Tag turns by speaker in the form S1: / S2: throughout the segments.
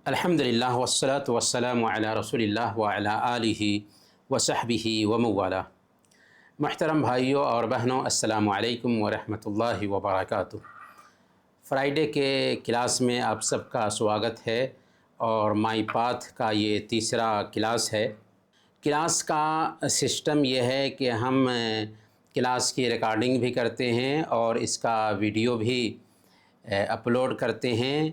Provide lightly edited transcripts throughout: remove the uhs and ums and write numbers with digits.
S1: الحمدللہ والصلاة والسلام علی رسول اللہ وعلی آلہ وصحبہ وموالا۔ محترم بھائیوں اور بہنوں، السلام علیکم ورحمۃ اللہ وبرکاتہ۔ فرائیڈے کے کلاس میں آپ سب کا سواگت ہے اور مائی پاتھ کا یہ تیسرا کلاس ہے۔ کلاس کا سسٹم یہ ہے کہ ہم کلاس کی ریکارڈنگ بھی کرتے ہیں اور اس کا ویڈیو بھی اپلوڈ کرتے ہیں۔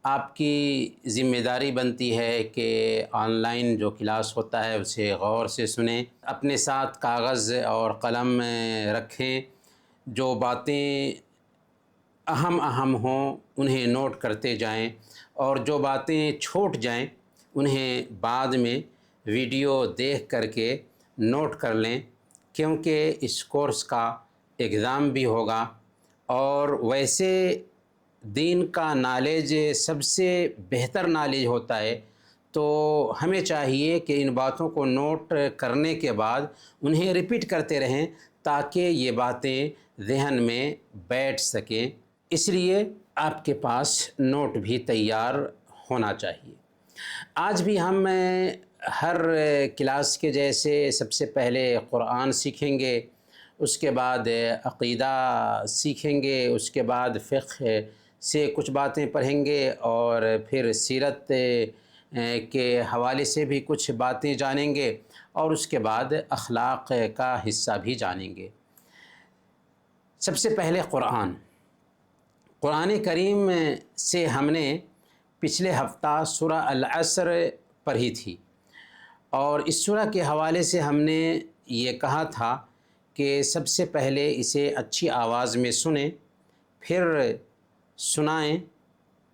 S1: آپ کی ذمہ داری بنتی ہے کہ آن لائن جو کلاس ہوتا ہے اسے غور سے سنیں، اپنے ساتھ کاغذ اور قلم رکھیں، جو باتیں اہم ہوں انہیں نوٹ کرتے جائیں اور جو باتیں چھوٹ جائیں انہیں بعد میں ویڈیو دیکھ کر کے نوٹ کر لیں، کیونکہ اس کورس کا ایگزام بھی ہوگا اور ویسے دین کا نالج سب سے بہتر نالج ہوتا ہے، تو ہمیں چاہیے کہ ان باتوں کو نوٹ کرنے کے بعد انہیں ریپیٹ کرتے رہیں تاکہ یہ باتیں ذہن میں بیٹھ سکیں۔ اس لیے آپ کے پاس نوٹ بھی تیار ہونا چاہیے۔ آج بھی ہم ہر کلاس کے جیسے سب سے پہلے قرآن سیکھیں گے، اس کے بعد عقیدہ سیکھیں گے، اس کے بعد فقہ سے کچھ باتیں پڑھیں گے اور پھر سیرت کے حوالے سے بھی کچھ باتیں جانیں گے اور اس کے بعد اخلاق کا حصہ بھی جانیں گے۔ سب سے پہلے قرآن کریم سے ہم نے پچھلے ہفتہ سورہ العصر پڑھی تھی اور اس سورہ کے حوالے سے ہم نے یہ کہا تھا کہ سب سے پہلے اسے اچھی آواز میں سنیں، پھر سنائیں،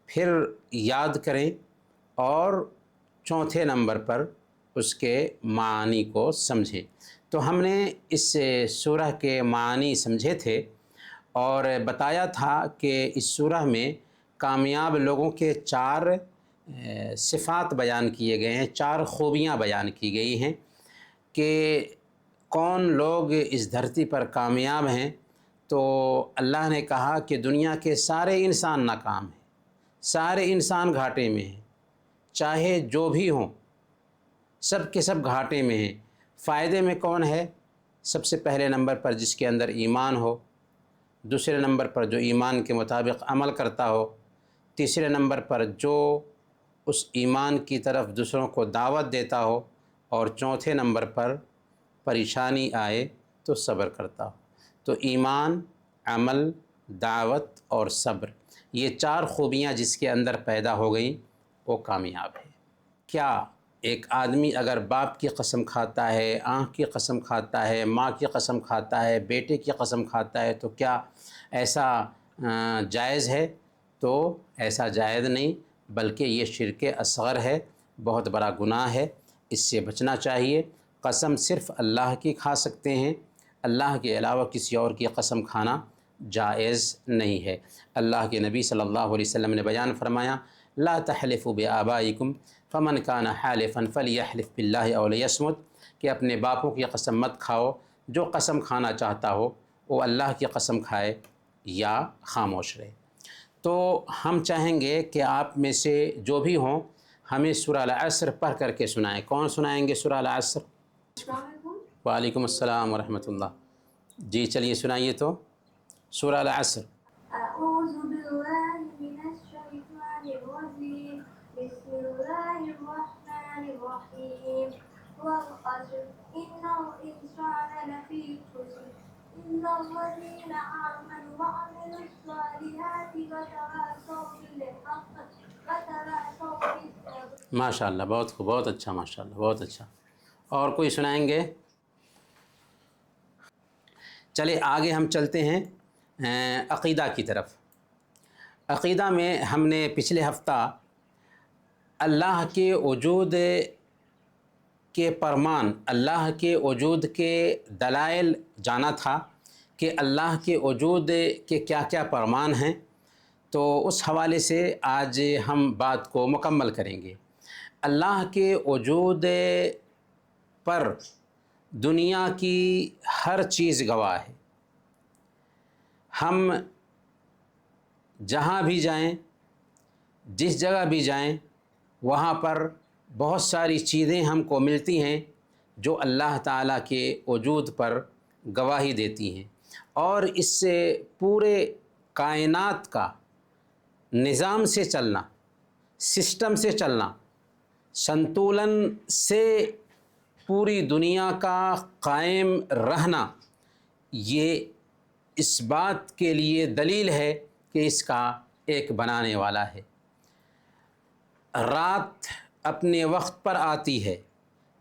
S1: پھر یاد کریں اور چوتھے نمبر پر اس کے معانی کو سمجھیں۔ تو ہم نے اس سورہ کے معانی سمجھے تھے اور بتایا تھا کہ اس سورہ میں کامیاب لوگوں کے 4 صفات بیان کیے گئے ہیں، 4 خوبیاں بیان کی گئی ہیں کہ کون لوگ اس دھرتی پر کامیاب ہیں۔ تو اللہ نے کہا کہ دنیا کے سارے انسان ناکام ہیں، سارے انسان گھاٹے میں ہیں، چاہے جو بھی ہوں سب کے سب گھاٹے میں ہیں۔ فائدے میں کون ہے؟ سب سے پہلے نمبر پر جس کے اندر ایمان ہو، دوسرے نمبر پر جو ایمان کے مطابق عمل کرتا ہو، تیسرے نمبر پر جو اس ایمان کی طرف دوسروں کو دعوت دیتا ہو، اور چوتھے نمبر پر پریشانی آئے تو صبر کرتا ہو۔ تو ایمان، عمل، دعوت اور صبر، یہ 4 خوبیاں جس کے اندر پیدا ہو گئیں وہ کامیاب ہے۔ کیا ایک آدمی اگر باپ کی قسم کھاتا ہے، آنکھ کی قسم کھاتا ہے، ماں کی قسم کھاتا ہے، بیٹے کی قسم کھاتا ہے تو کیا ایسا جائز ہے؟ تو ایسا جائز نہیں، بلکہ یہ شرک اصغر ہے، بہت بڑا گناہ ہے، اس سے بچنا چاہیے۔ قسم صرف اللہ کی کھا سکتے ہیں، اللہ کے علاوہ کسی اور کی قسم کھانا جائز نہیں ہے۔ اللہ کے نبی صلی اللہ علیہ وسلم نے بیان فرمایا، لا تحلفوا بآبائکم فمن کان حالفا فلیحلف باللہ او لیصمت، کہ اپنے باپوں کی قسم مت کھاؤ، جو قسم کھانا چاہتا ہو وہ اللہ کی قسم کھائے یا خاموش رہے۔ تو ہم چاہیں گے کہ آپ میں سے جو بھی ہوں ہمیں سورہ العصر پڑھ کر کے سنائیں۔ کون سنائیں گے سورہ العصر؟ وعلیکم السلام ورحمۃ اللہ۔ جی چلیے سنائیے تو سورہ العصر۔
S2: اعوذ باللہ من الشیطان الرجیم، بسم اللہ الرحمن الرحیم، والعصر ان الانسان لفی خسر الا الذین آمنوا وعملوا الصالحات وتواصوا بالحق وتواصوا بالصبر۔
S1: ماشاء اللہ، بہت خوب، بہت اچھا، ماشاء اللہ، بہت اچھا۔ اور کوئی سنائیں گے؟ چلے آگے ہم چلتے ہیں عقیدہ کی طرف۔ عقیدہ میں ہم نے پچھلے ہفتہ اللہ کے وجود کے فرمان، اللہ کے وجود کے دلائل جانا تھا کہ اللہ کے وجود کے کیا کیا فرمان ہیں، تو اس حوالے سے آج ہم بات کو مکمل کریں گے۔ اللہ کے وجود پر دنیا کی ہر چیز گواہ ہے۔ ہم جہاں بھی جائیں، جس جگہ بھی جائیں، وہاں پر بہت ساری چیزیں ہم کو ملتی ہیں جو اللہ تعالیٰ کے وجود پر گواہی دیتی ہیں، اور اس سے پورے کائنات کا نظام سے چلنا، سسٹم سے چلنا، سنتولن سے پوری دنیا کا قائم رہنا، یہ اس بات کے لیے دلیل ہے کہ اس کا ایک بنانے والا ہے۔ رات اپنے وقت پر آتی ہے،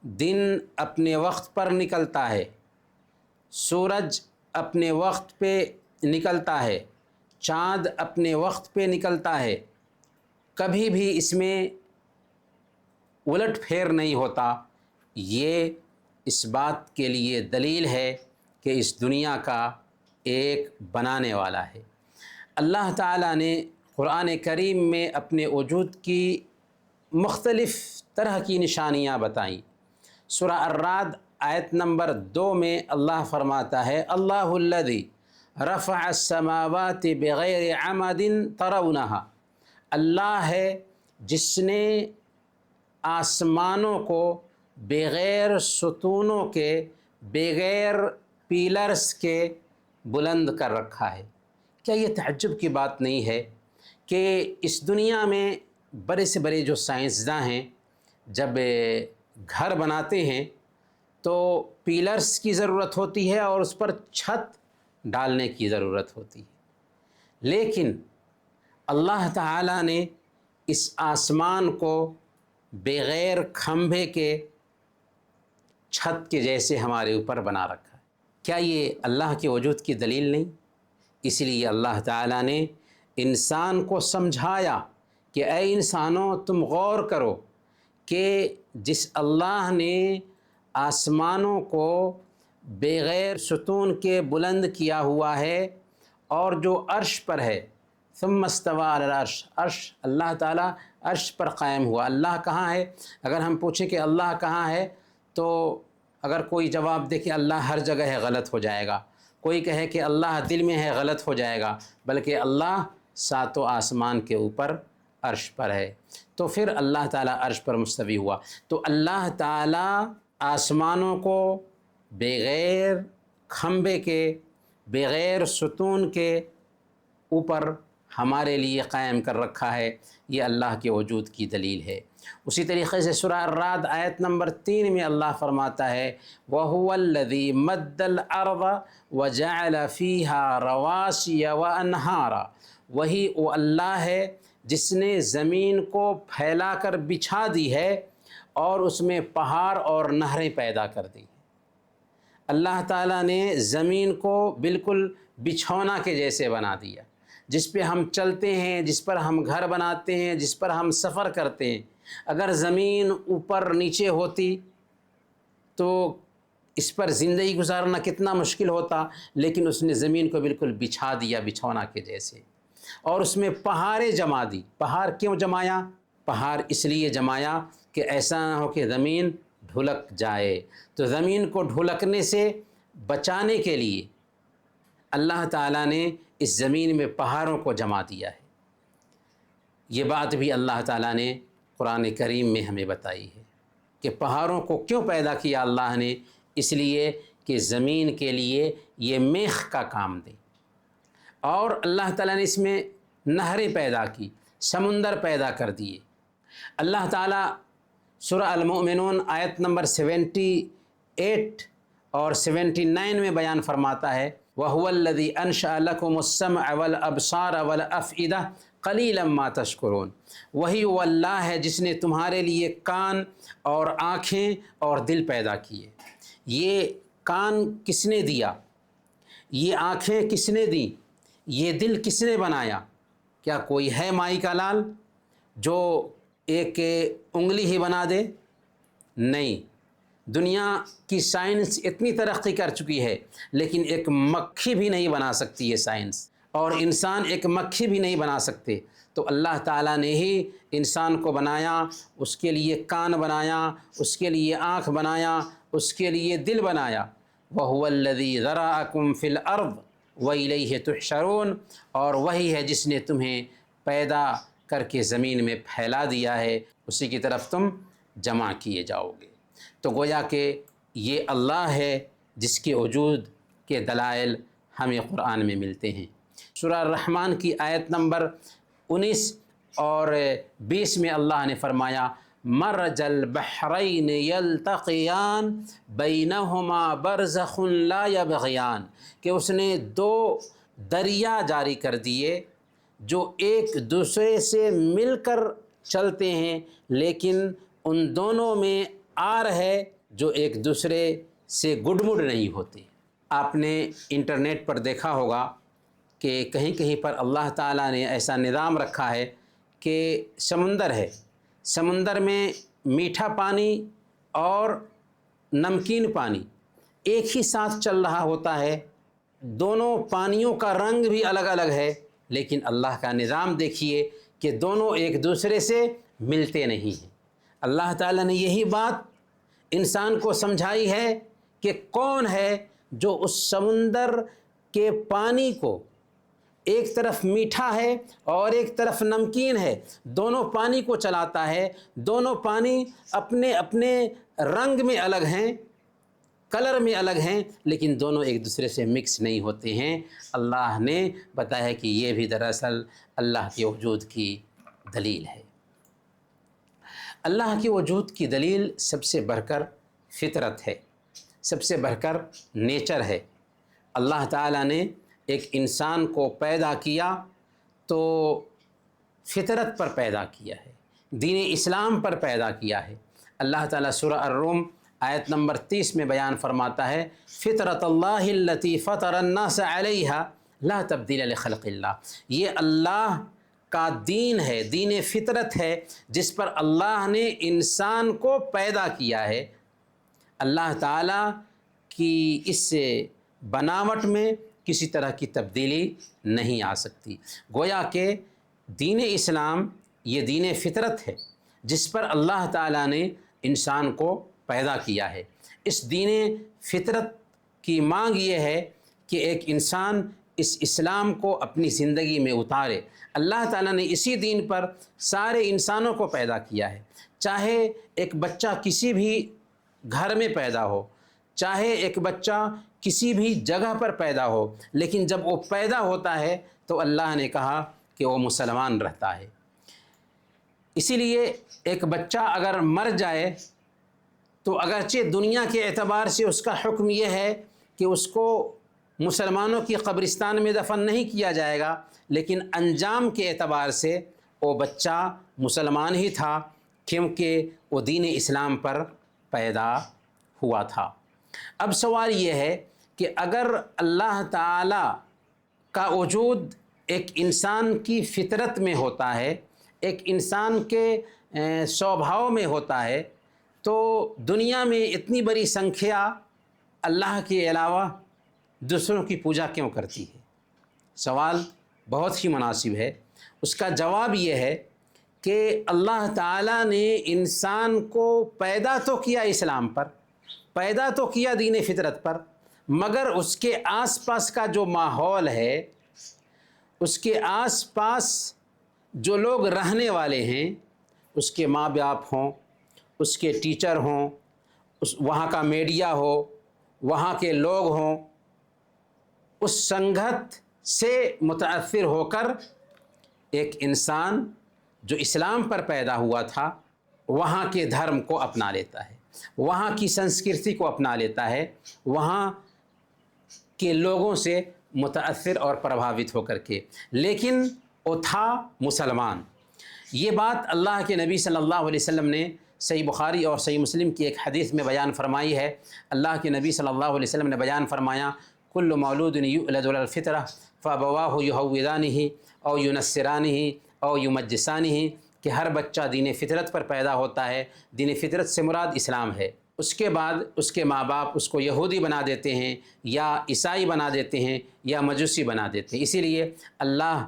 S1: دن اپنے وقت پر نکلتا ہے، سورج اپنے وقت پہ نکلتا ہے، چاند اپنے وقت پہ نکلتا ہے، کبھی بھی اس میں الٹ پھیر نہیں ہوتا۔ یہ اس بات کے لیے دلیل ہے کہ اس دنیا کا ایک بنانے والا ہے۔ اللہ تعالیٰ نے قرآن کریم میں اپنے وجود کی مختلف طرح کی نشانیاں بتائیں۔ سورہ الرعد آیت نمبر 2 میں اللہ فرماتا ہے، اللہ الذی رفع السماوات بغیر عمد ترونہا، اللہ ہے جس نے آسمانوں کو بغیر ستونوں کے، بغیر پیلرز کے بلند کر رکھا ہے۔ کیا یہ تعجب کی بات نہیں ہے کہ اس دنیا میں بڑے سے بڑے جو سائنسداں ہیں جب گھر بناتے ہیں تو پیلرز کی ضرورت ہوتی ہے اور اس پر چھت ڈالنے کی ضرورت ہوتی ہے، لیکن اللہ تعالیٰ نے اس آسمان کو بغیر کھمبے کے چھت کے جیسے ہمارے اوپر بنا رکھا ہے۔ کیا یہ اللہ کے وجود کی دلیل نہیں؟ اس لیے اللہ تعالیٰ نے انسان کو سمجھایا کہ اے انسانوں، تم غور کرو کہ جس اللہ نے آسمانوں کو بغیر ستون کے بلند کیا ہوا ہے اور جو عرش پر ہے، ثم استوى علی العرش، عرش اللہ تعالیٰ عرش پر قائم ہوا۔ اللہ کہاں ہے؟ اگر ہم پوچھیں کہ اللہ کہاں ہے تو اگر کوئی جواب دے کہ اللہ ہر جگہ ہے، غلط ہو جائے گا۔ کوئی کہے کہ اللہ دل میں ہے، غلط ہو جائے گا، بلکہ اللہ ساتوں آسمان کے اوپر عرش پر ہے۔ تو پھر اللہ تعالیٰ عرش پر مستوی ہوا۔ تو اللہ تعالیٰ آسمانوں کو بغیر کھمبے کے، بغیر ستون کے اوپر ہمارے لیے قائم کر رکھا ہے۔ یہ اللہ کے وجود کی دلیل ہے۔ اسی طریقے سے سورہ الرعد آیت نمبر 3 میں اللہ فرماتا ہے، وَهُوَ الَّذِي مَدَّ الْأَرْضَ وَجَعَلَ فِيهَا رَوَاسِيَ وَأَنْهَارًا، وہی وہ اللہ ہے جس نے زمین کو پھیلا کر بچھا دی ہے اور اس میں پہاڑ اور نہریں پیدا کر دی۔ اللہ تعالیٰ نے زمین کو بالکل بچھونا کے جیسے بنا دیا، جس پہ ہم چلتے ہیں، جس پر ہم گھر بناتے ہیں، جس پر ہم سفر کرتے ہیں۔ اگر زمین اوپر نیچے ہوتی تو اس پر زندگی گزارنا کتنا مشکل ہوتا، لیکن اس نے زمین کو بالکل بچھا دیا بچھونا کے جیسے، اور اس میں پہاڑیں جما دی۔ پہاڑ کیوں جمایا؟ پہاڑ اس لیے جمایا کہ ایسا نہ ہو کہ زمین ڈھلک جائے۔ تو زمین کو ڈھلکنے سے بچانے کے لیے اللہ تعالیٰ نے اس زمین میں پہاڑوں کو جما دیا ہے۔ یہ بات بھی اللہ تعالیٰ نے قرآن کریم میں ہمیں بتائی ہے کہ پہاڑوں کو کیوں پیدا کیا اللہ نے، اس لیے کہ زمین کے لیے یہ میخ کا کام دے۔ اور اللہ تعالیٰ نے اس میں نہریں پیدا کی، سمندر پیدا کر دیے۔ اللہ تعالیٰ سورہ المؤمنون آیت نمبر 78 اور 79 میں بیان فرماتا ہے، وَهُوَ الَّذِي أَنشَأَ لَكُمُ السَّمْعَ وَالْأَبْصَارَ وَالْأَفْئِدَةَ قَلِيلًا مَا تَشْكُرُونَ، وہی وہ اللہ ہے جس نے تمہارے لیے کان اور آنکھیں اور دل پیدا کیے۔ یہ کان کس نے دیا؟ یہ آنکھیں کس نے دیں؟ یہ دل کس نے بنایا؟ کیا کوئی ہے مائی کا لال جو ایک انگلی ہی بنا دے؟ نہیں۔ دنیا کی سائنس اتنی ترقی کر چکی ہے، لیکن ایک مکھی بھی نہیں بنا سکتی یہ سائنس، اور انسان ایک مکھی بھی نہیں بنا سکتے۔ تو اللہ تعالیٰ نے ہی انسان کو بنایا، اس کے لیے کان بنایا، اس کے لیے آنکھ بنایا، اس کے لیے دل بنایا۔ وَهُوَ الَّذِي ذَرَأَكُمْ فِي الْأَرْضِ وَإِلَيْهِ تُحْشَرُونَ، اور وہی ہے جس نے تمہیں پیدا کر کے زمین میں پھیلا دیا ہے اسی کی طرف تم جمع کیے جاؤ گے۔ تو گویا کہ یہ اللہ ہے جس کے وجود کے دلائل ہمیں قرآن میں ملتے ہیں۔ سورہ الرحمن کی آیت نمبر 19 اور 20 میں اللہ نے فرمایا مرج البحرین یلتقیان بینہما برزخ لا یبغیان، کہ اس نے دو دریا جاری کر دیے جو ایک دوسرے سے مل کر چلتے ہیں، لیکن ان دونوں میں آر ہے جو ایک دوسرے سے گڈمڈ نہیں ہوتے۔ آپ نے انٹرنیٹ پر دیکھا ہوگا کہ کہیں کہیں پر اللہ تعالیٰ نے ایسا نظام رکھا ہے کہ سمندر ہے، سمندر میں میٹھا پانی اور نمکین پانی ایک ہی ساتھ چل رہا ہوتا ہے، دونوں پانیوں کا رنگ بھی الگ الگ ہے، لیکن اللہ کا نظام دیکھیے کہ دونوں ایک دوسرے سے ملتے نہیں ہیں۔ اللہ تعالیٰ نے یہی بات انسان کو سمجھائی ہے کہ کون ہے جو اس سمندر کے پانی کو، ایک طرف میٹھا ہے اور ایک طرف نمکین ہے، دونوں پانی کو چلاتا ہے، دونوں پانی اپنے اپنے رنگ میں الگ ہیں، کلر میں الگ ہیں، لیکن دونوں ایک دوسرے سے مکس نہیں ہوتے ہیں۔ اللہ نے بتایا کہ یہ بھی دراصل اللہ کے وجود کی دلیل ہے۔ اللہ کے وجود کی دلیل سب سے بڑھ کر فطرت ہے، سب سے بڑھ کر نیچر ہے۔ اللہ تعالیٰ نے ایک انسان کو پیدا کیا تو فطرت پر پیدا کیا ہے، دین اسلام پر پیدا کیا ہے۔ اللہ تعالیٰ سورہ الروم آیت نمبر 30 میں بیان فرماتا ہے فطرت اللہ التی فطر الناس علیہا لا تبدیل لخلق اللہ، یہ اللہ کا دین ہے، دین فطرت ہے جس پر اللہ نے انسان کو پیدا کیا ہے۔ اللہ تعالیٰ کی اس بناوٹ میں کسی طرح کی تبدیلی نہیں آ سکتی۔ گویا کہ دین اسلام یہ دین فطرت ہے جس پر اللہ تعالیٰ نے انسان کو پیدا کیا ہے۔ اس دین فطرت کی مانگ یہ ہے کہ ایک انسان اس اسلام کو اپنی زندگی میں اتارے۔ اللہ تعالیٰ نے اسی دین پر سارے انسانوں کو پیدا کیا ہے، چاہے ایک بچہ کسی بھی گھر میں پیدا ہو، چاہے ایک بچہ کسی بھی جگہ پر پیدا ہو، لیکن جب وہ پیدا ہوتا ہے تو اللہ نے کہا کہ وہ مسلمان رہتا ہے۔ اسی لیے ایک بچہ اگر مر جائے تو اگرچہ دنیا کے اعتبار سے اس کا حکم یہ ہے کہ اس کو مسلمانوں کی قبرستان میں دفن نہیں کیا جائے گا، لیکن انجام کے اعتبار سے وہ بچہ مسلمان ہی تھا، کیونکہ وہ دین اسلام پر پیدا ہوا تھا۔ اب سوال یہ ہے کہ اگر اللہ تعالیٰ کا وجود ایک انسان کی فطرت میں ہوتا ہے، ایک انسان کے سوبھاؤ میں ہوتا ہے، تو دنیا میں اتنی بڑی سنکھیا اللہ کے علاوہ دوسروں کی پوجا کیوں کرتی ہے؟ سوال بہت ہی مناسب ہے۔ اس کا جواب یہ ہے کہ اللہ تعالیٰ نے انسان کو پیدا تو کیا اسلام پر، پیدا تو کیا دین فطرت پر، مگر اس کے آس پاس کا جو ماحول ہے، اس کے آس پاس جو لوگ رہنے والے ہیں، اس کے ماں باپ ہوں، اس کے ٹیچر ہوں، وہاں کا میڈیا ہو، وہاں کے لوگ ہوں، اس سنگت سے متاثر ہو کر ایک انسان جو اسلام پر پیدا ہوا تھا وہاں کے دھرم کو اپنا لیتا ہے، وہاں کی سنسکرتی کو اپنا لیتا ہے، وہاں کے لوگوں سے متاثر اور پربھاوت ہو کر کے، لیکن وہ تھا مسلمان۔ یہ بات اللہ کے نبی صلی اللہ علیہ وسلم نے صحیح بخاری اور صحیح مسلم کی ایک حدیث میں بیان فرمائی ہے۔ اللہ کے نبی صلی اللہ علیہ وسلم نے بیان فرمایا کل مولود یولد علی الفطرہ فابواہ یہودانہ او ینصرانہ او یمجسانہ، کہ ہر بچہ دین فطرت پر پیدا ہوتا ہے۔ دین فطرت سے مراد اسلام ہے۔ اس کے بعد اس کے ماں باپ اس کو یہودی بنا دیتے ہیں، یا عیسائی بنا دیتے ہیں، یا مجوسی بنا دیتے ہیں۔ اسی لیے اللہ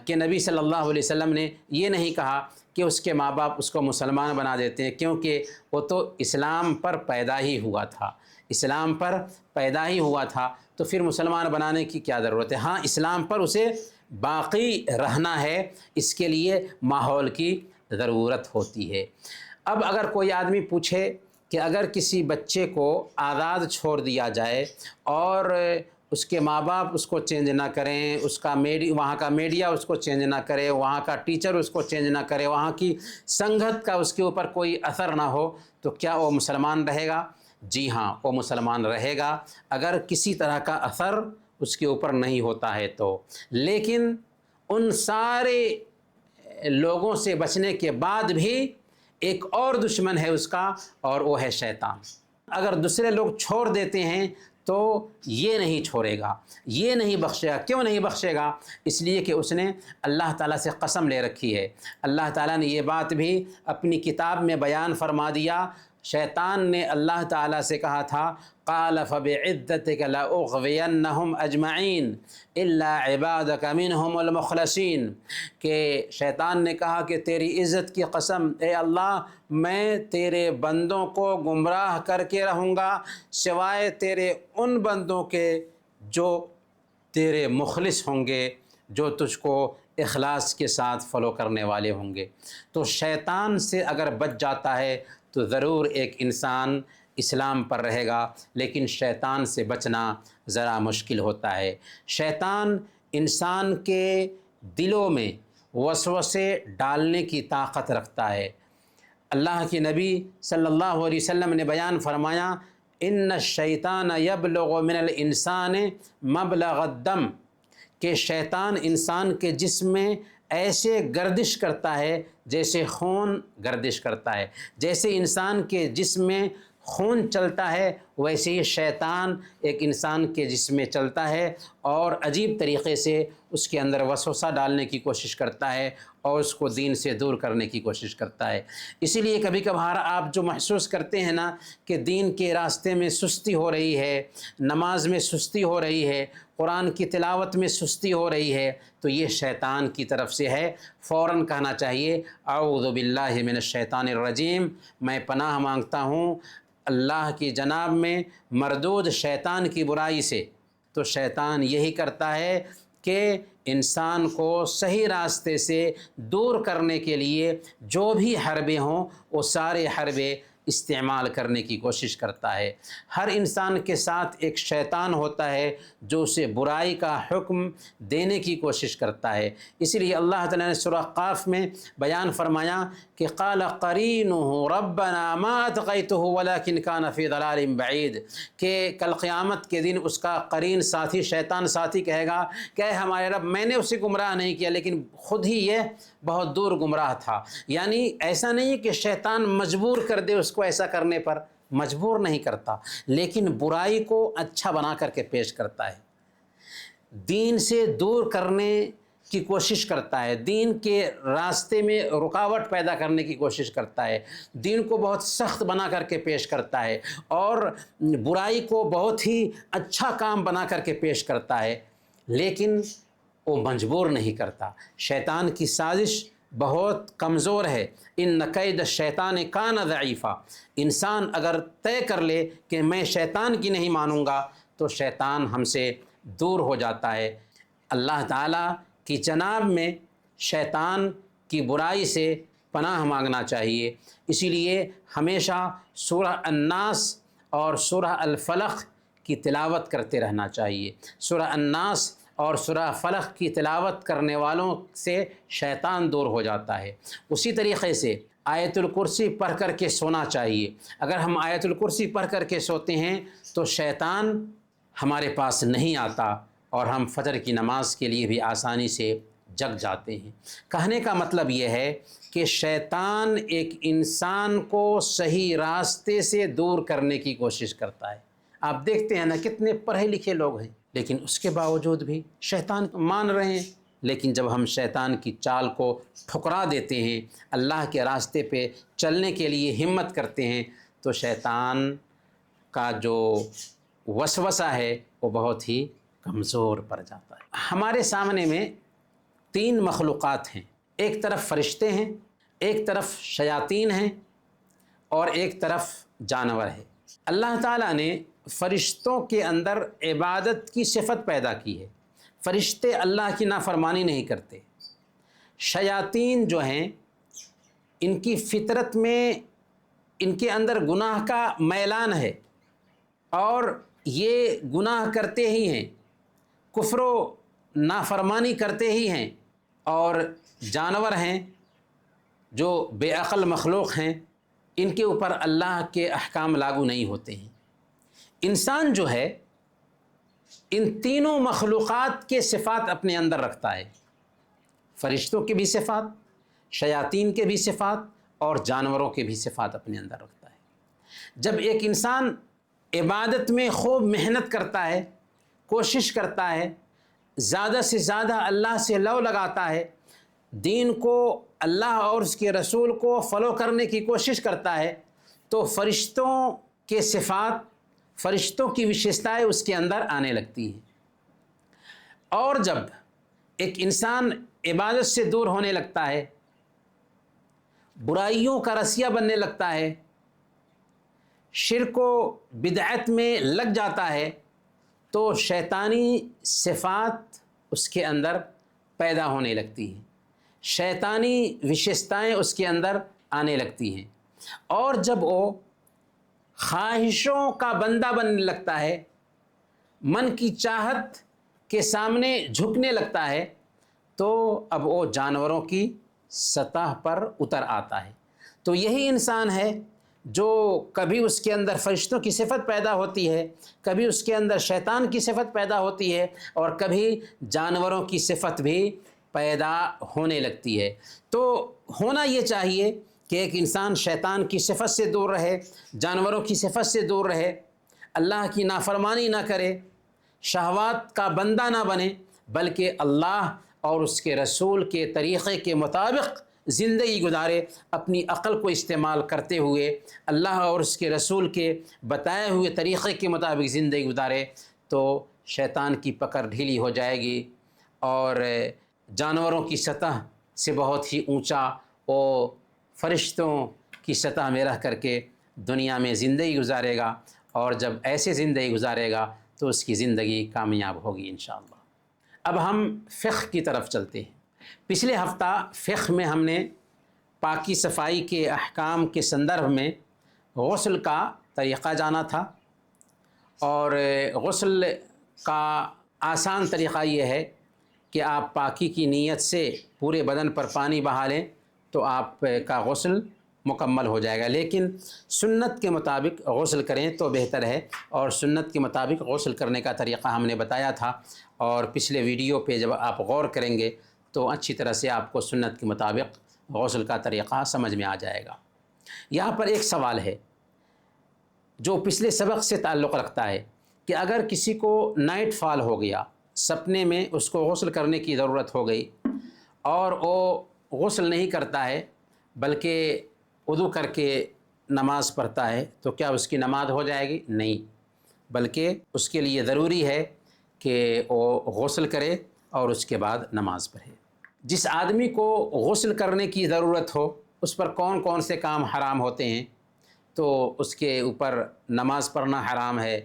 S1: کہ نبی صلی اللہ علیہ وسلم نے یہ نہیں کہا کہ اس کے ماں باپ اس کو مسلمان بنا دیتے ہیں، کیونکہ وہ تو اسلام پر پیدا ہی ہوا تھا، اسلام پر پیدا ہی ہوا تھا، تو پھر مسلمان بنانے کی کیا ضرورت ہے؟ ہاں، اسلام پر اسے باقی رہنا ہے، اس کے لیے ماحول کی ضرورت ہوتی ہے۔ اب اگر کوئی آدمی پوچھے کہ اگر کسی بچے کو آزاد چھوڑ دیا جائے اور اس کے ماں باپ اس کو چینج نہ کریں، اس کا وہاں کا میڈیا اس کو چینج نہ کرے، وہاں کا ٹیچر اس کو چینج نہ کرے، وہاں کی سنگت کا اس کے اوپر کوئی اثر نہ ہو، تو کیا وہ مسلمان رہے گا؟ جی ہاں، وہ مسلمان رہے گا اگر کسی طرح کا اثر اس کے اوپر نہیں ہوتا ہے تو۔ لیکن ان سارے لوگوں سے بچنے کے بعد بھی ایک اور دشمن ہے اس کا، اور وہ ہے شیطان۔ اگر دوسرے لوگ چھوڑ دیتے ہیں تو یہ نہیں چھوڑے گا، یہ نہیں بخشے گا۔ کیوں نہیں بخشے گا؟ اس لیے کہ اس نے اللہ تعالیٰ سے قسم لے رکھی ہے۔ اللہ تعالیٰ نے یہ بات بھی اپنی کتاب میں بیان فرما دیا۔ شیطان نے اللہ تعالیٰ سے کہا تھا قال فبعزتک لاغوینہم اجمعین الا عبادک منہم المخلصین، کہ شیطان نے کہا کہ تیری عزت کی قسم اے اللہ، میں تیرے بندوں کو گمراہ کر کے رہوں گا سوائے تیرے ان بندوں کے جو تیرے مخلص ہوں گے، جو تجھ کو اخلاص کے ساتھ فالو کرنے والے ہوں گے۔ تو شیطان سے اگر بچ جاتا ہے تو ضرور ایک انسان اسلام پر رہے گا، لیکن شیطان سے بچنا ذرا مشکل ہوتا ہے۔ شیطان انسان کے دلوں میں وسوسے ڈالنے کی طاقت رکھتا ہے۔ اللہ کے نبی صلی اللہ علیہ وسلم نے بیان فرمایا ان الشیطان یبلغ من الانسان مبلغ الدم، کہ شیطان انسان کے جسم میں ایسے گردش کرتا ہے جیسے خون گردش کرتا ہے۔ جیسے انسان کے جسم میں خون چلتا ہے ویسے ہی شیطان ایک انسان کے جسم میں چلتا ہے اور عجیب طریقے سے اس کے اندر وسوسہ ڈالنے کی کوشش کرتا ہے اور اس کو دین سے دور کرنے کی کوشش کرتا ہے۔ اسی لیے کبھی کبھار آپ جو محسوس کرتے ہیں نا کہ دین کے راستے میں سستی ہو رہی ہے، نماز میں سستی ہو رہی ہے، قرآن کی تلاوت میں سستی ہو رہی ہے، تو یہ شیطان کی طرف سے ہے۔ فوراً کہنا چاہیے اعوذ باللہ من الشیطان الرجیم، میں پناہ مانگتا ہوں اللہ کی جناب میں مردود شیطان کی برائی سے۔ تو شیطان یہی کرتا ہے کہ انسان کو صحیح راستے سے دور کرنے کے لیے جو بھی حربے ہوں وہ سارے حربے استعمال کرنے کی کوشش کرتا ہے۔ ہر انسان کے ساتھ ایک شیطان ہوتا ہے جو اسے برائی کا حکم دینے کی کوشش کرتا ہے۔ اسی لیے اللہ تعالیٰ نے سورہ قاف میں بیان فرمایا کہ قال قرینہ ربنا ما اطغیتہ ولکن کان فی ضلال بعید، کہ کل قیامت کے دن اس کا قرین ساتھی شیطان ساتھی کہے گا کہ اے ہمارے رب، میں نے اسے گمراہ نہیں کیا لیکن خود ہی یہ بہت دور گمراہ تھا۔ یعنی ایسا نہیں کہ شیطان مجبور کر دے اس کو ایسا کرنے پر، مجبور نہیں کرتا، لیکن برائی کو اچھا بنا کر کے پیش کرتا ہے، دین سے دور کرنے کی کوشش کرتا ہے، دین کے راستے میں رکاوٹ پیدا کرنے کی کوشش کرتا ہے، دین کو بہت سخت بنا کر کے پیش کرتا ہے اور برائی کو بہت ہی اچھا کام بنا کر کے پیش کرتا ہے، لیکن وہ مجبور نہیں کرتا۔ شیطان کی سازش بہت کمزور ہے۔ ان کید الشیطان کان ضعیفا، انسان اگر طے کر لے کہ میں شیطان کی نہیں مانوں گا تو شیطان ہم سے دور ہو جاتا ہے۔ اللہ تعالیٰ کی جناب میں شیطان کی برائی سے پناہ مانگنا چاہیے۔ اسی لیے ہمیشہ سورہ الناس اور سورہ الفلق کی تلاوت کرتے رہنا چاہیے۔ سورہ الناس اور سورہ فلق کی تلاوت کرنے والوں سے شیطان دور ہو جاتا ہے۔ اسی طریقے سے آیت الکرسی پڑھ کر کے سونا چاہیے۔ اگر ہم آیت الکرسی پڑھ کر کے سوتے ہیں تو شیطان ہمارے پاس نہیں آتا اور ہم فجر کی نماز کے لیے بھی آسانی سے جگ جاتے ہیں۔ کہنے کا مطلب یہ ہے کہ شیطان ایک انسان کو صحیح راستے سے دور کرنے کی کوشش کرتا ہے۔ آپ دیکھتے ہیں نا کتنے پڑھے لکھے لوگ ہیں لیکن اس کے باوجود بھی شیطان مان رہے ہیں، لیکن جب ہم شیطان کی چال کو ٹھکرا دیتے ہیں، اللہ کے راستے پہ چلنے کے لیے ہمت کرتے ہیں، تو شیطان کا جو وسوسہ ہے وہ بہت ہی کمزور پڑ جاتا ہے۔ ہمارے سامنے میں تین مخلوقات ہیں، ایک طرف فرشتے ہیں، ایک طرف شیاطین ہیں اور ایک طرف جانور ہے۔ اللہ تعالیٰ نے فرشتوں کے اندر عبادت کی صفت پیدا کی ہے، فرشتے اللہ کی نافرمانی نہیں کرتے۔ شیاطین جو ہیں ان کی فطرت میں ان کے اندر گناہ کا میلان ہے اور یہ گناہ کرتے ہی ہیں، کفر و نافرمانی کرتے ہی ہیں، اور جانور ہیں جو بے عقل مخلوق ہیں، ان کے اوپر اللہ کے احکام لاگو نہیں ہوتے ہیں۔ انسان جو ہے ان تینوں مخلوقات کے صفات اپنے اندر رکھتا ہے، فرشتوں کے بھی صفات، شیاطین کے بھی صفات اور جانوروں کے بھی صفات اپنے اندر رکھتا ہے۔ جب ایک انسان عبادت میں خوب محنت کرتا ہے، کوشش کرتا ہے، زیادہ سے زیادہ اللہ سے لو لگاتا ہے، دین کو، اللہ اور اس کے رسول کو فالو کرنے کی کوشش کرتا ہے، تو فرشتوں کے صفات، فرشتوں کی وشیشتائیں اس کے اندر آنے لگتی ہیں۔ اور جب ایک انسان عبادت سے دور ہونے لگتا ہے، برائیوں کا رسیا بننے لگتا ہے، شرک و بدعت میں لگ جاتا ہے، تو شیطانی صفات اس کے اندر پیدا ہونے لگتی ہیں، شیطانی وشیشتائیں اس کے اندر آنے لگتی ہیں، اور جب وہ خواہشوں کا بندہ بننے لگتا ہے، من کی چاہت کے سامنے جھکنے لگتا ہے، تو اب وہ جانوروں کی سطح پر اتر آتا ہے۔ تو یہی انسان ہے جو کبھی اس کے اندر فرشتوں کی صفت پیدا ہوتی ہے، کبھی اس کے اندر شیطان کی صفت پیدا ہوتی ہے، اور کبھی جانوروں کی صفت بھی پیدا ہونے لگتی ہے۔ تو ہونا یہ چاہیے کہ ایک انسان شیطان کی صفت سے دور رہے، جانوروں کی صفت سے دور رہے، اللہ کی نافرمانی نہ کرے، شہوات کا بندہ نہ بنے، بلکہ اللہ اور اس کے رسول کے طریقے کے مطابق زندگی گزارے، اپنی عقل کو استعمال کرتے ہوئے اللہ اور اس کے رسول کے بتائے ہوئے طریقے کے مطابق زندگی گزارے، تو شیطان کی پکڑ ڈھیلی ہو جائے گی، اور جانوروں کی سطح سے بہت ہی اونچا وہ فرشتوں کی سطح میں رہ کر کے دنیا میں زندگی گزارے گا، اور جب ایسے زندگی گزارے گا تو اس کی زندگی کامیاب ہوگی انشاءاللہ۔ اب ہم فقہ کی طرف چلتے ہیں۔ پچھلے ہفتہ فقہ میں ہم نے پاکی صفائی کے احکام کے سندربھ میں غسل کا طریقہ جانا تھا، اور غسل کا آسان طریقہ یہ ہے کہ آپ پاکی کی نیت سے پورے بدن پر پانی بہا لیں تو آپ کا غسل مکمل ہو جائے گا، لیکن سنت کے مطابق غسل کریں تو بہتر ہے، اور سنت کے مطابق غسل کرنے کا طریقہ ہم نے بتایا تھا، اور پچھلے ویڈیو پہ جب آپ غور کریں گے تو اچھی طرح سے آپ کو سنت کے مطابق غسل کا طریقہ سمجھ میں آ جائے گا۔ یہاں پر ایک سوال ہے جو پچھلے سبق سے تعلق رکھتا ہے کہ اگر کسی کو نائٹ فال ہو گیا، سپنے میں اس کو غسل کرنے کی ضرورت ہو گئی، اور وہ غسل نہیں کرتا ہے بلکہ وضو کر کے نماز پڑھتا ہے، تو کیا اس کی نماز ہو جائے گی؟ نہیں، بلکہ اس کے لیے ضروری ہے کہ وہ غسل کرے اور اس کے بعد نماز پڑھے۔ جس آدمی کو غسل کرنے کی ضرورت ہو، اس پر کون کون سے کام حرام ہوتے ہیں؟ تو اس کے اوپر نماز پڑھنا حرام ہے،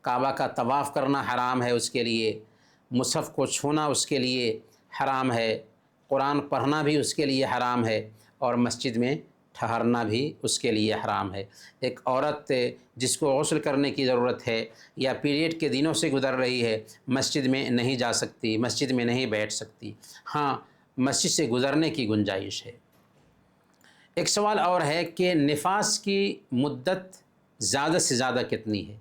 S1: کعبہ کا طواف کرنا حرام ہے اس کے لیے، مصحف کو چھونا اس کے لیے حرام ہے، قرآن پڑھنا بھی اس کے لیے حرام ہے، اور مسجد میں ٹھہرنا بھی اس کے لیے حرام ہے۔ ایک عورت جس کو غسل کرنے کی ضرورت ہے یا پیریڈ کے دنوں سے گزر رہی ہے، مسجد میں نہیں جا سکتی، مسجد میں نہیں بیٹھ سکتی، ہاں مسجد سے گزرنے کی گنجائش ہے۔ ایک سوال اور ہے کہ نفاس کی مدت زیادہ سے زیادہ کتنی ہے؟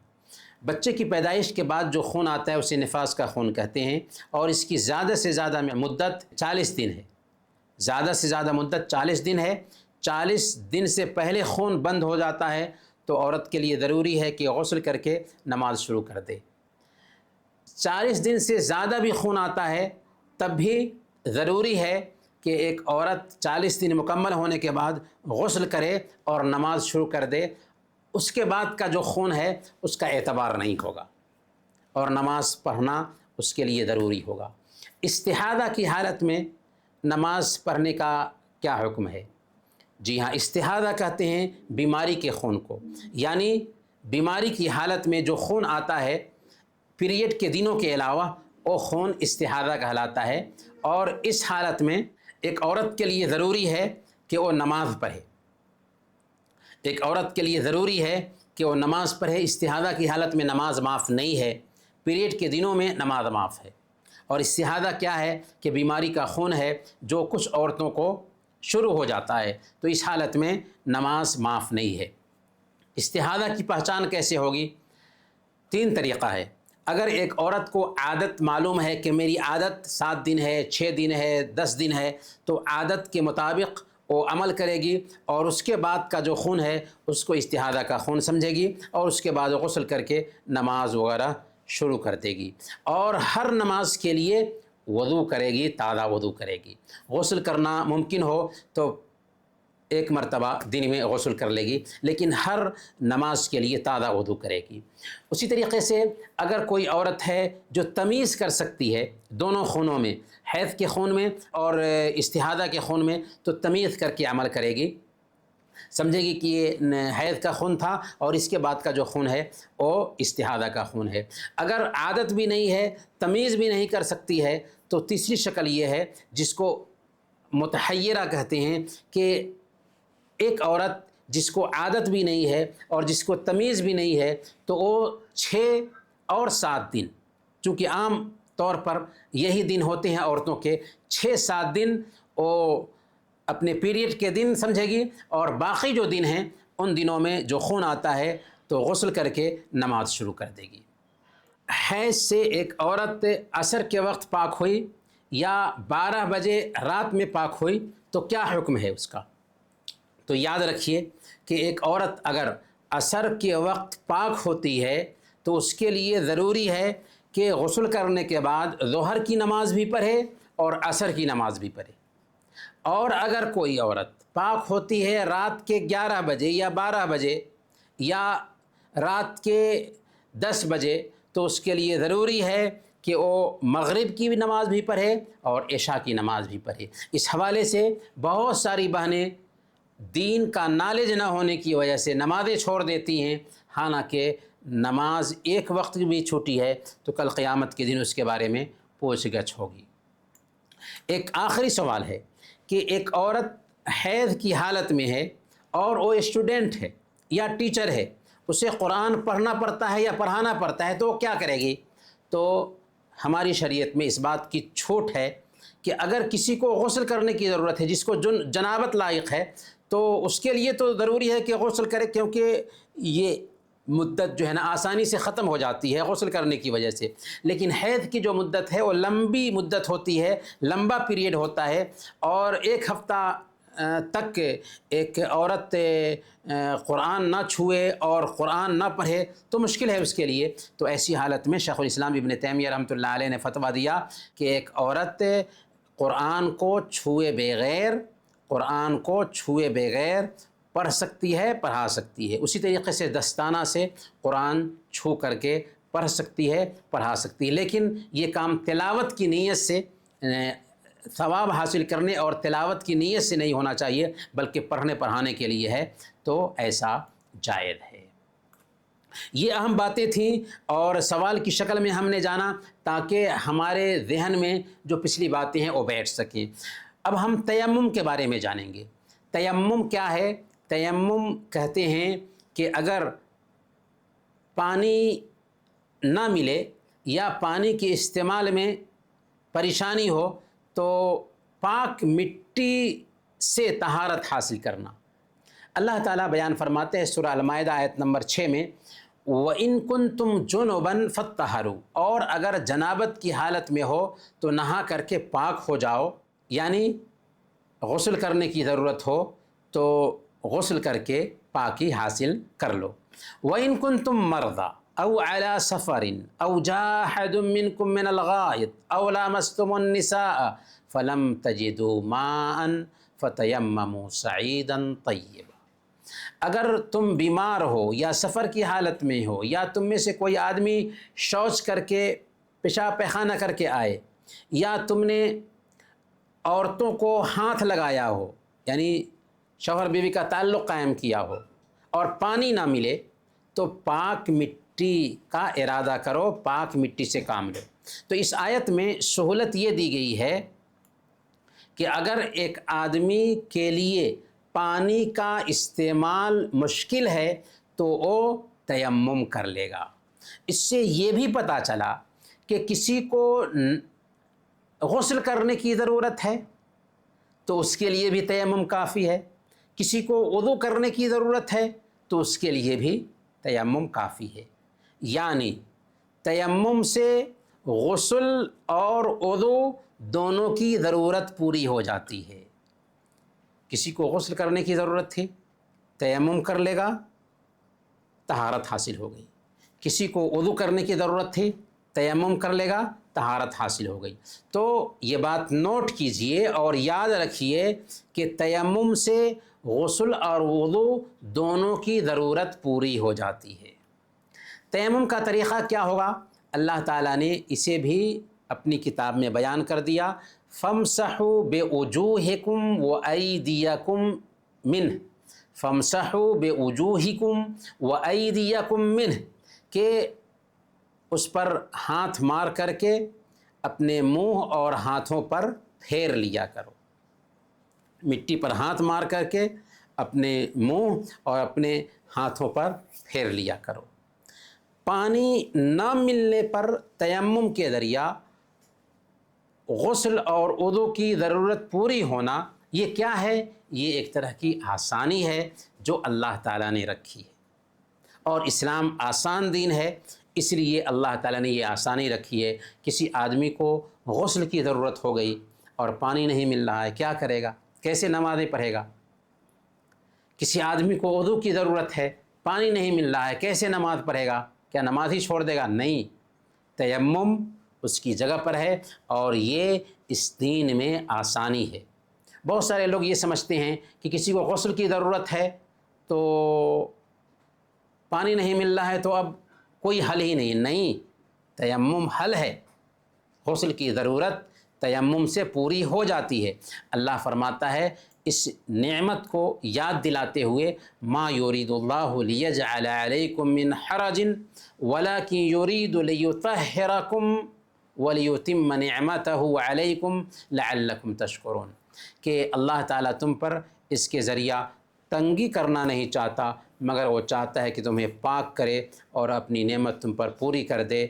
S1: بچے کی پیدائش کے بعد جو خون آتا ہے اسے نفاس کا خون کہتے ہیں، اور اس کی زیادہ سے زیادہ مدت 40 دن ہے، زیادہ سے زیادہ مدت 40 دن ہے۔ 40 دن سے پہلے خون بند ہو جاتا ہے تو عورت کے لیے ضروری ہے کہ غسل کر کے نماز شروع کر دے۔ 40 دن سے زیادہ بھی خون آتا ہے تب بھی ضروری ہے کہ ایک عورت 40 دن مکمل ہونے کے بعد غسل کرے اور نماز شروع کر دے، اس کے بعد کا جو خون ہے اس کا اعتبار نہیں ہوگا، اور نماز پڑھنا اس کے لیے ضروری ہوگا۔ استحاضہ کی حالت میں نماز پڑھنے کا کیا حکم ہے؟ جی ہاں، استحاضہ کہتے ہیں بیماری کے خون کو، یعنی بیماری کی حالت میں جو خون آتا ہے پیریڈ کے دنوں کے علاوہ، وہ خون استحاضہ کہلاتا ہے، اور اس حالت میں ایک عورت کے لیے ضروری ہے کہ وہ نماز پڑھے. ایک عورت کے لیے ضروری ہے کہ وہ نماز پڑھے. استحاضہ کی حالت میں نماز معاف نہیں ہے. پیریڈ کے دنوں میں نماز معاف ہے. اور استحاضہ کیا ہے کہ بیماری کا خون ہے جو کچھ عورتوں کو شروع ہو جاتا ہے, تو اس حالت میں نماز معاف نہیں ہے. استحاضہ کی پہچان کیسے ہوگی؟ 3 طریقہ ہے. اگر ایک عورت کو عادت معلوم ہے کہ میری عادت 7 دن ہے, 6 دن ہے, 10 دن ہے, تو عادت کے مطابق وہ عمل کرے گی اور اس کے بعد کا جو خون ہے اس کو استحاضہ کا خون سمجھے گی اور اس کے بعد غسل کر کے نماز وغیرہ شروع کر دے گی. اور ہر نماز کے لیے وضو کرے گی, تازہ وضو کرے گی. غسل کرنا ممکن ہو تو 1 مرتبہ دن میں غسل کر لے گی, لیکن ہر نماز کے لیے تازہ وضو کرے گی. اسی طریقے سے اگر کوئی عورت ہے جو تمیز کر سکتی ہے دونوں خونوں میں, حیض کے خون میں اور استحاضہ کے خون میں, تو تمیز کر کے عمل کرے گی. سمجھے گی کہ یہ حیض کا خون تھا اور اس کے بعد کا جو خون ہے وہ استحاضہ کا خون ہے. اگر عادت بھی نہیں ہے, تمیز بھی نہیں کر سکتی ہے, تو تیسری شکل یہ ہے جس کو متحیرہ کہتے ہیں, کہ ایک عورت جس کو عادت بھی نہیں ہے اور جس کو تمیز بھی نہیں ہے, تو وہ 6 اور 7 دن, چونکہ عام طور پر یہی دن ہوتے ہیں عورتوں کے, 6-7 دن وہ اپنے پیریڈ کے دن سمجھے گی, اور باقی جو دن ہیں ان دنوں میں جو خون آتا ہے تو غسل کر کے نماز شروع کر دے گی. حیض سے ایک عورت عصر کے وقت پاک ہوئی یا 12 بجے رات میں پاک ہوئی تو کیا حکم ہے اس کا؟ تو یاد رکھیے کہ ایک عورت اگر عصر کے وقت پاک ہوتی ہے تو اس کے لیے ضروری ہے کہ غسل کرنے کے بعد ظہر کی نماز بھی پڑھے اور عصر کی نماز بھی پڑھے. اور اگر کوئی عورت پاک ہوتی ہے رات کے 11 بجے یا 12 بجے یا رات کے 10 بجے, تو اس کے لیے ضروری ہے کہ وہ مغرب کی بھی نماز بھی پڑھے اور عشاء کی نماز بھی پڑھے. اس حوالے سے بہت ساری بہنیں دین کا نالج نہ ہونے کی وجہ سے نمازیں چھوڑ دیتی ہیں, حالانکہ نماز ایک وقت بھی چھوٹی ہے تو کل قیامت کے دن اس کے بارے میں پوچھ گچھ ہوگی. ایک آخری سوال ہے کہ ایک عورت حیض کی حالت میں ہے اور وہ اسٹوڈنٹ ہے یا ٹیچر ہے, اسے قرآن پڑھنا پڑتا ہے یا پڑھانا پڑتا ہے, تو وہ کیا کرے گی؟ تو ہماری شریعت میں اس بات کی چھوٹ ہے کہ اگر کسی کو غسل کرنے کی ضرورت ہے, جس کو جنابت لاحق ہے, تو اس کے لیے تو ضروری ہے کہ غسل کرے, کیونکہ یہ مدت جو ہے نا آسانی سے ختم ہو جاتی ہے غسل کرنے کی وجہ سے. لیکن حیض کی جو مدت ہے وہ لمبی مدت ہوتی ہے, لمبا پیریڈ ہوتا ہے, اور 1 ہفتہ تک ایک عورت قرآن نہ چھوئے اور قرآن نہ پڑھے تو مشکل ہے اس کے لیے. تو ایسی حالت میں شیخ الاسلام ابن تیمیہ رحمۃ اللہ علیہ نے فتویٰ دیا کہ ایک عورت قرآن کو چھوئے بغیر پڑھ سکتی ہے, پڑھا سکتی ہے. اسی طریقے سے دستانہ سے قرآن چھو کر کے پڑھ سکتی ہے, پڑھا سکتی ہے. لیکن یہ کام تلاوت کی نیت سے, ثواب حاصل کرنے اور تلاوت کی نیت سے نہیں ہونا چاہیے, بلکہ پڑھنے پڑھانے کے لیے ہے, تو ایسا جائز ہے. یہ اہم باتیں تھیں اور سوال کی شکل میں ہم نے جانا تاکہ ہمارے ذہن میں جو پچھلی باتیں ہیں وہ بیٹھ سکیں. اب ہم تیمم کے بارے میں جانیں گے. تیمم کیا ہے؟ تیمم کہتے ہیں کہ اگر پانی نہ ملے یا پانی کے استعمال میں پریشانی ہو تو پاک مٹی سے طہارت حاصل کرنا. اللہ تعالیٰ بیان فرماتے ہیں سورہ المائدہ آیت نمبر 6 میں, وَإِن كُنتُمْ جُنُبًا فَاتَّطَہَّرُوا, اور اگر جنابت کی حالت میں ہو تو نہا کر کے پاک ہو جاؤ, یعنی غسل کرنے کی ضرورت ہو تو غسل کر کے پاکی حاصل کر لو. وَإِن كُنتُمْ مَرْضَىٰ أَوْ عَلَىٰ سَفَرٍ أَوْ جَاءَ أَحَدٌ مِّنكُم مِّنَ الْغَائِطِ أَوْ لَامَسْتُمُ النِّسَاءَ فَلَمْ تَجِدُوا مَاءً فَتَيَمَّمُوا صَعِيدًا طَيِّبًا. اگر تم بیمار ہو یا سفر کی حالت میں ہو یا تم میں سے کوئی آدمی شوچ کر کے پیشاب پیخانہ کر کے آئے یا تم نے عورتوں کو ہاتھ لگایا ہو, یعنی شوہر بیوی کا تعلق قائم کیا ہو اور پانی نہ ملے, تو پاک مٹی کا ارادہ کرو, پاک مٹی سے کام لو. تو اس آیت میں سہولت یہ دی گئی ہے کہ اگر ایک آدمی کے لیے پانی کا استعمال مشکل ہے تو وہ تیمم کر لے گا۔ اس سے یہ بھی پتہ چلا کہ کسی کو غسل کرنے کی ضرورت ہے تو اس کے لیے بھی تیمم کافی ہے، کسی کو وضو کرنے کی ضرورت ہے تو اس کے لیے بھی تیمم کافی ہے۔ یعنی تیمم سے غسل اور وضو دونوں کی ضرورت پوری ہو جاتی ہے۔ کسی کو غسل کرنے کی ضرورت تھی، تیمم کر لے گا، طہارت حاصل ہو گئی۔ کسی کو وضو کرنے کی ضرورت تھی، تیمم کر لے گا، طہارت حاصل ہو گئی۔ تو یہ بات نوٹ کیجئے اور یاد رکھیے کہ تیمم سے غسل اور وضو دونوں کی ضرورت پوری ہو جاتی ہے۔ تیمم کا طریقہ کیا ہوگا؟ اللہ تعالیٰ نے اسے بھی اپنی کتاب میں بیان کر دیا، فَامْسَحُوا بِوُجُوهِكُمْ وَأَيْدِيَكُمْ مِنْهُ، فَامْسَحُوا بِوُجُوهِكُمْ وَأَيْدِيَكُمْ مِنْهُ، کہ اس پر ہاتھ مار کر کے اپنے منہ اور ہاتھوں پر پھیر لیا کرو۔ مٹی پر ہاتھ مار کر کے اپنے منہ اور اپنے ہاتھوں پر پھیر لیا کرو۔ پانی نہ ملنے پر تیمم کے ذریعہ غسل اور وضو کی ضرورت پوری ہونا، یہ کیا ہے؟ یہ ایک طرح کی آسانی ہے جو اللہ تعالیٰ نے رکھی ہے، اور اسلام آسان دین ہے، اس لیے اللہ تعالیٰ نے یہ آسانی رکھی ہے۔ کسی آدمی کو غسل کی ضرورت ہو گئی اور پانی نہیں مل رہا ہے، کیا کرے گا؟ کیسے نمازیں پڑھے گا؟ کسی آدمی کو وضو کی ضرورت ہے، پانی نہیں مل رہا ہے، کیسے نماز پڑھے گا؟ کیا نماز ہی چھوڑ دے گا؟ نہیں، تیمم اس کی جگہ پر ہے، اور یہ اس دین میں آسانی ہے۔ بہت سارے لوگ یہ سمجھتے ہیں کہ کسی کو غسل کی ضرورت ہے تو پانی نہیں مل رہا ہے تو اب کوئی حل ہی نہیں، تیمم حل ہے۔ غسل کی ضرورت تیمم سے پوری ہو جاتی ہے۔ اللہ فرماتا ہے اس نعمت کو یاد دلاتے ہوئے، ما یرید اللہ لیجعل علیکم من حرج ولکن یرید لیطہرکم ولیتم نعمتہ علیکم لعلکم تشکرون، کہ اللہ تعالیٰ تم پر اس کے ذریعہ تنگی کرنا نہیں چاہتا، مگر وہ چاہتا ہے کہ تمہیں پاک کرے اور اپنی نعمت تم پر پوری کر دے،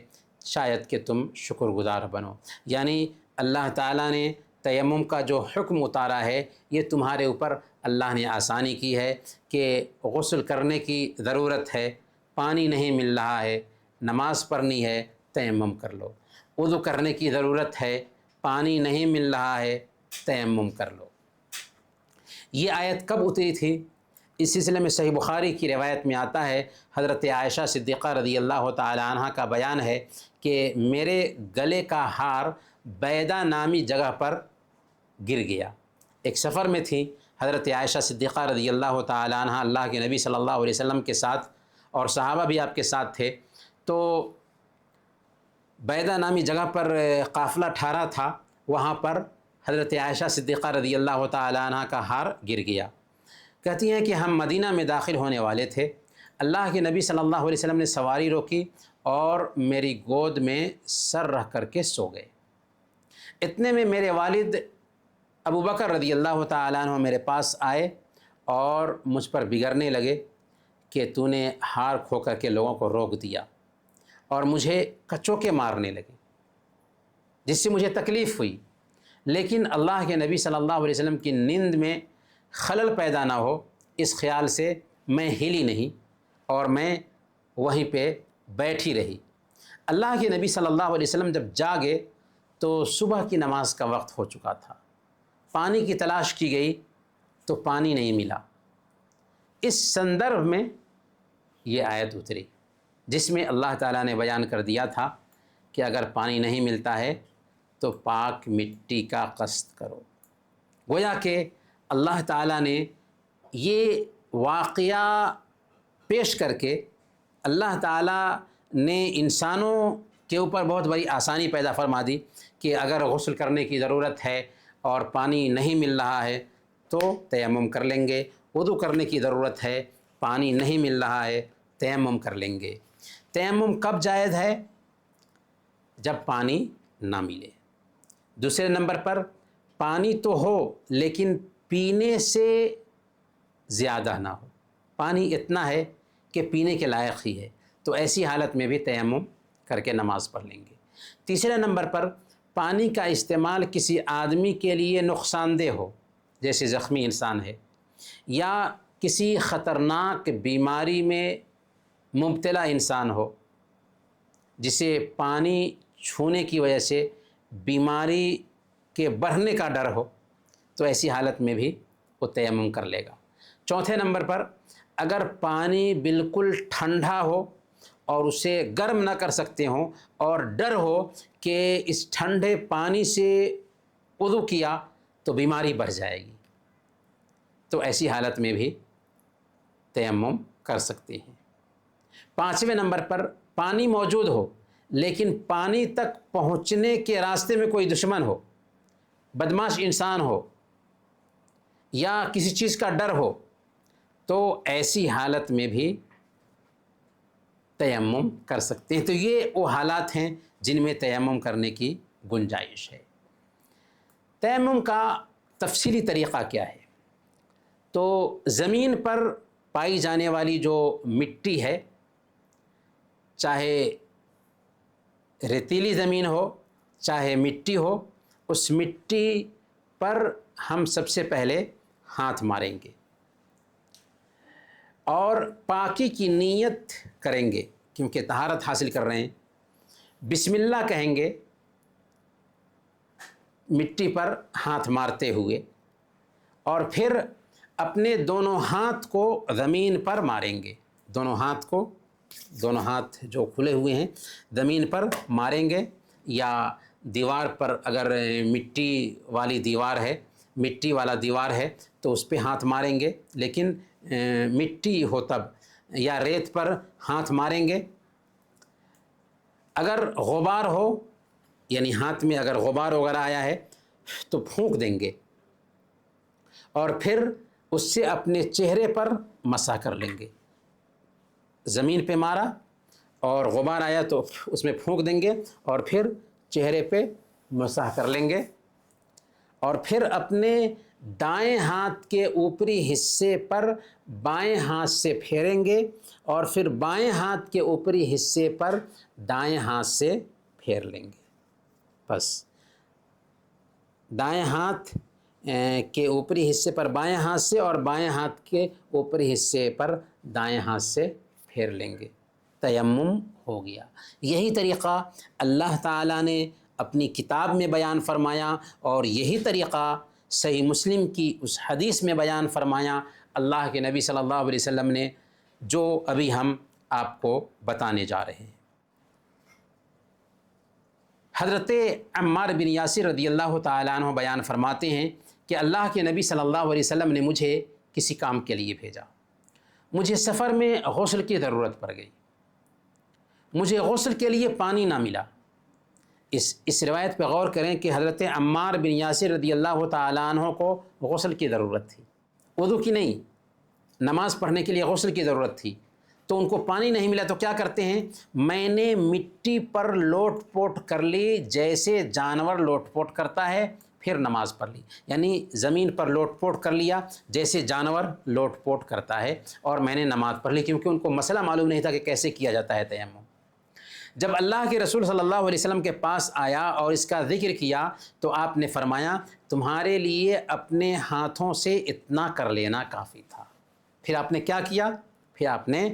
S1: شاید کہ تم شکر گزار بنو۔ یعنی اللہ تعالیٰ نے تیمم کا جو حکم اتارا ہے، یہ تمہارے اوپر اللہ نے آسانی کی ہے کہ غسل کرنے کی ضرورت ہے، پانی نہیں مل رہا ہے، نماز پڑھنی ہے، تیمم کر لو۔ وضو کرنے کی ضرورت ہے، پانی نہیں مل رہا ہے، تیمم کر لو۔ یہ آیت کب اتری تھی؟ اس سلسلے میں صحیح بخاری کی روایت میں آتا ہے، حضرت عائشہ صدیقہ رضی اللہ تعالی عنہ کا بیان ہے کہ میرے گلے کا ہار بیدہ نامی جگہ پر گر گیا۔ ایک سفر میں تھی حضرت عائشہ صدیقہ رضی اللہ تعالی عنہ اللہ کے نبی صلی اللہ علیہ وسلم کے ساتھ، اور صحابہ بھی آپ کے ساتھ تھے، تو بیدہ نامی جگہ پر قافلہ ٹھہرا تھا، وہاں پر حضرت عائشہ صدیقہ رضی اللہ تعالی عنہ کا ہار گر گیا۔ کہتی ہیں کہ ہم مدینہ میں داخل ہونے والے تھے، اللہ کے نبی صلی اللہ علیہ وسلم نے سواری روکی اور میری گود میں سر رکھ کر کے سو گئے۔ اتنے میں میرے والد ابو بکر رضی اللہ تعالیٰ عنہ میرے پاس آئے اور مجھ پر بگڑنے لگے کہ تو نے ہار کھو کر کے لوگوں کو روک دیا، اور مجھے کچوکے مارنے لگے، جس سے مجھے تکلیف ہوئی۔ لیکن اللہ کے نبی صلی اللہ علیہ وسلم کی نیند میں خلل پیدا نہ ہو، اس خیال سے میں ہلی نہیں اور میں وہیں پہ بیٹھی رہی۔ اللہ کے نبی صلی اللہ علیہ وسلم جب جاگے تو صبح کی نماز کا وقت ہو چکا تھا، پانی کی تلاش کی گئی تو پانی نہیں ملا۔ اس سندرب میں یہ آیت اتری جس میں اللہ تعالیٰ نے بیان کر دیا تھا کہ اگر پانی نہیں ملتا ہے تو پاک مٹی کا قصد کرو۔ گویا کہ اللہ تعالیٰ نے یہ واقعہ پیش کر کے اللہ تعالیٰ نے انسانوں کے اوپر بہت بڑی آسانی پیدا فرما دی کہ اگر غسل کرنے کی ضرورت ہے اور پانی نہیں مل رہا ہے تو تیمم کر لیں گے، وضو کرنے کی ضرورت ہے، پانی نہیں مل رہا ہے، تیمم کر لیں گے۔ تیمم کب جائز ہے؟ جب پانی نہ ملے۔ دوسرے نمبر پر پانی تو ہو لیکن پینے سے زیادہ نہ ہو، پانی اتنا ہے کہ پینے کے لائق ہی ہے، تو ایسی حالت میں بھی تیمم کر کے نماز پڑھ لیں گے۔ تیسرے نمبر پر پانی کا استعمال کسی آدمی کے لیے نقصان دہ ہو، جیسے زخمی انسان ہے یا کسی خطرناک بیماری میں مبتلا انسان ہو جسے پانی چھونے کی وجہ سے بیماری کے بڑھنے کا ڈر ہو، تو ایسی حالت میں بھی وہ تیمم کر لے گا۔ چوتھے نمبر پر اگر پانی بالکل ٹھنڈا ہو اور اسے گرم نہ کر سکتے ہوں اور ڈر ہو کہ اس ٹھنڈے پانی سے وضو کیا تو بیماری بڑھ جائے گی، تو ایسی حالت میں بھی تیمم کر سکتے ہیں۔ پانچویں نمبر پر پانی موجود ہو لیکن پانی تک پہنچنے کے راستے میں کوئی دشمن ہو، بدمعاش انسان ہو یا کسی چیز کا ڈر ہو، تو ایسی حالت میں بھی تیمم کر سکتے ہیں۔ تو یہ وہ حالات ہیں جن میں تیمم کرنے کی گنجائش ہے۔ تیمم کا تفصیلی طریقہ کیا ہے؟ تو زمین پر پائی جانے والی جو مٹی ہے، چاہے ریتیلی زمین ہو چاہے مٹی ہو، اس مٹی پر ہم سب سے پہلے ہاتھ ماریں گے اور پاکی کی نیت کریں گے، کیونکہ طہارت حاصل کر رہے ہیں۔ بسم اللہ کہیں گے مٹی پر ہاتھ مارتے ہوئے، اور پھر اپنے دونوں ہاتھ کو زمین پر ماریں گے، دونوں ہاتھ جو کھلے ہوئے ہیں زمین پر ماریں گے، یا دیوار پر اگر مٹی والا دیوار ہے تو اس پہ ہاتھ ماریں گے، لیکن مٹی ہو تب، یا ریت پر ہاتھ ماریں گے۔ اگر غبار ہو، یعنی ہاتھ میں اگر غبار وغیرہ آیا ہے تو پھونک دیں گے، اور پھر اس سے اپنے چہرے پر مسح کر لیں گے۔ زمین پہ مارا اور غبار آیا تو اس میں پھونک دیں گے اور پھر چہرے پہ مسح کر لیں گے، اور پھر اپنے دائیں ہاتھ کے اوپری حصے پر بائیں ہاتھ سے پھیریں گے، اور پھر بائیں ہاتھ کے اوپری حصے پر دائیں ہاتھ سے پھیر لیں گے۔ بس دائیں ہاتھ کے اوپری حصے پر بائیں ہاتھ سے اور بائیں ہاتھ کے اوپری حصے پر دائیں ہاتھ سے پھیر لیں گے، تیمم ہو گیا۔ یہی طریقہ اللہ تعالیٰ نے اپنی کتاب میں بیان فرمایا، اور یہی طریقہ صحیح مسلم کی اس حدیث میں بیان فرمایا اللہ کے نبی صلی اللہ علیہ وسلم نے، جو ابھی ہم آپ کو بتانے جا رہے ہیں۔ حضرت عمار بن یاسر رضی اللہ تعالیٰ عنہ بیان فرماتے ہیں کہ اللہ کے نبی صلی اللہ علیہ وسلم نے مجھے کسی کام کے لیے بھیجا، مجھے سفر میں غسل کی ضرورت پڑ گئی، مجھے غسل کے لیے پانی نہ ملا۔ اس روایت پہ غور کریں کہ حضرت عمار بن یاسر رضی اللہ تعالیٰ عنہ کو غسل کی ضرورت تھی، وضو کی نہیں، نماز پڑھنے کے لیے غسل کی ضرورت تھی، تو ان کو پانی نہیں ملا تو کیا کرتے ہیں؟ میں نے مٹی پر لوٹ پوٹ کر لی، جیسے جانور لوٹ پوٹ کرتا ہے، پھر نماز پڑھ لی۔ یعنی زمین پر لوٹ پوٹ کر لیا جیسے جانور لوٹ پوٹ کرتا ہے، اور میں نے نماز پڑھ لی، کیونکہ ان کو مسئلہ معلوم نہیں تھا کہ کیسے کیا جاتا ہے تیمم۔ جب اللہ کے رسول صلی اللہ علیہ وسلم کے پاس آیا اور اس کا ذکر کیا تو آپ نے فرمایا تمہارے لیے اپنے ہاتھوں سے اتنا کر لینا کافی تھا۔ پھر آپ نے کیا کیا؟ پھر آپ نے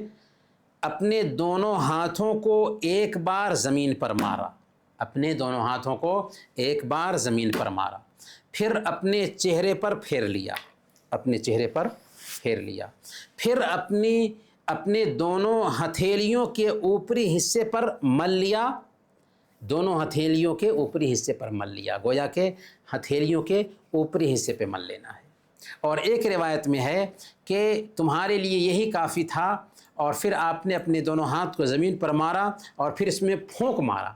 S1: اپنے دونوں ہاتھوں کو ایک بار زمین پر مارا، اپنے دونوں ہاتھوں کو ایک بار زمین پر مارا، پھر اپنے چہرے پر پھیر لیا، اپنے چہرے پر پھیر لیا، پھر اپنے دونوں ہتھیلیوں کے اوپری حصے پر مل لیا، دونوں ہتھیلیوں کے اوپری حصے پر مل لیا، گویا کہ ہتھیلیوں کے اوپری حصے پہ مل لینا ہے۔ اور ایک روایت میں ہے کہ تمہارے لیے یہی کافی تھا، اور پھر آپ نے اپنے دونوں ہاتھ کو زمین پر مارا اور پھر اس میں پھونک مارا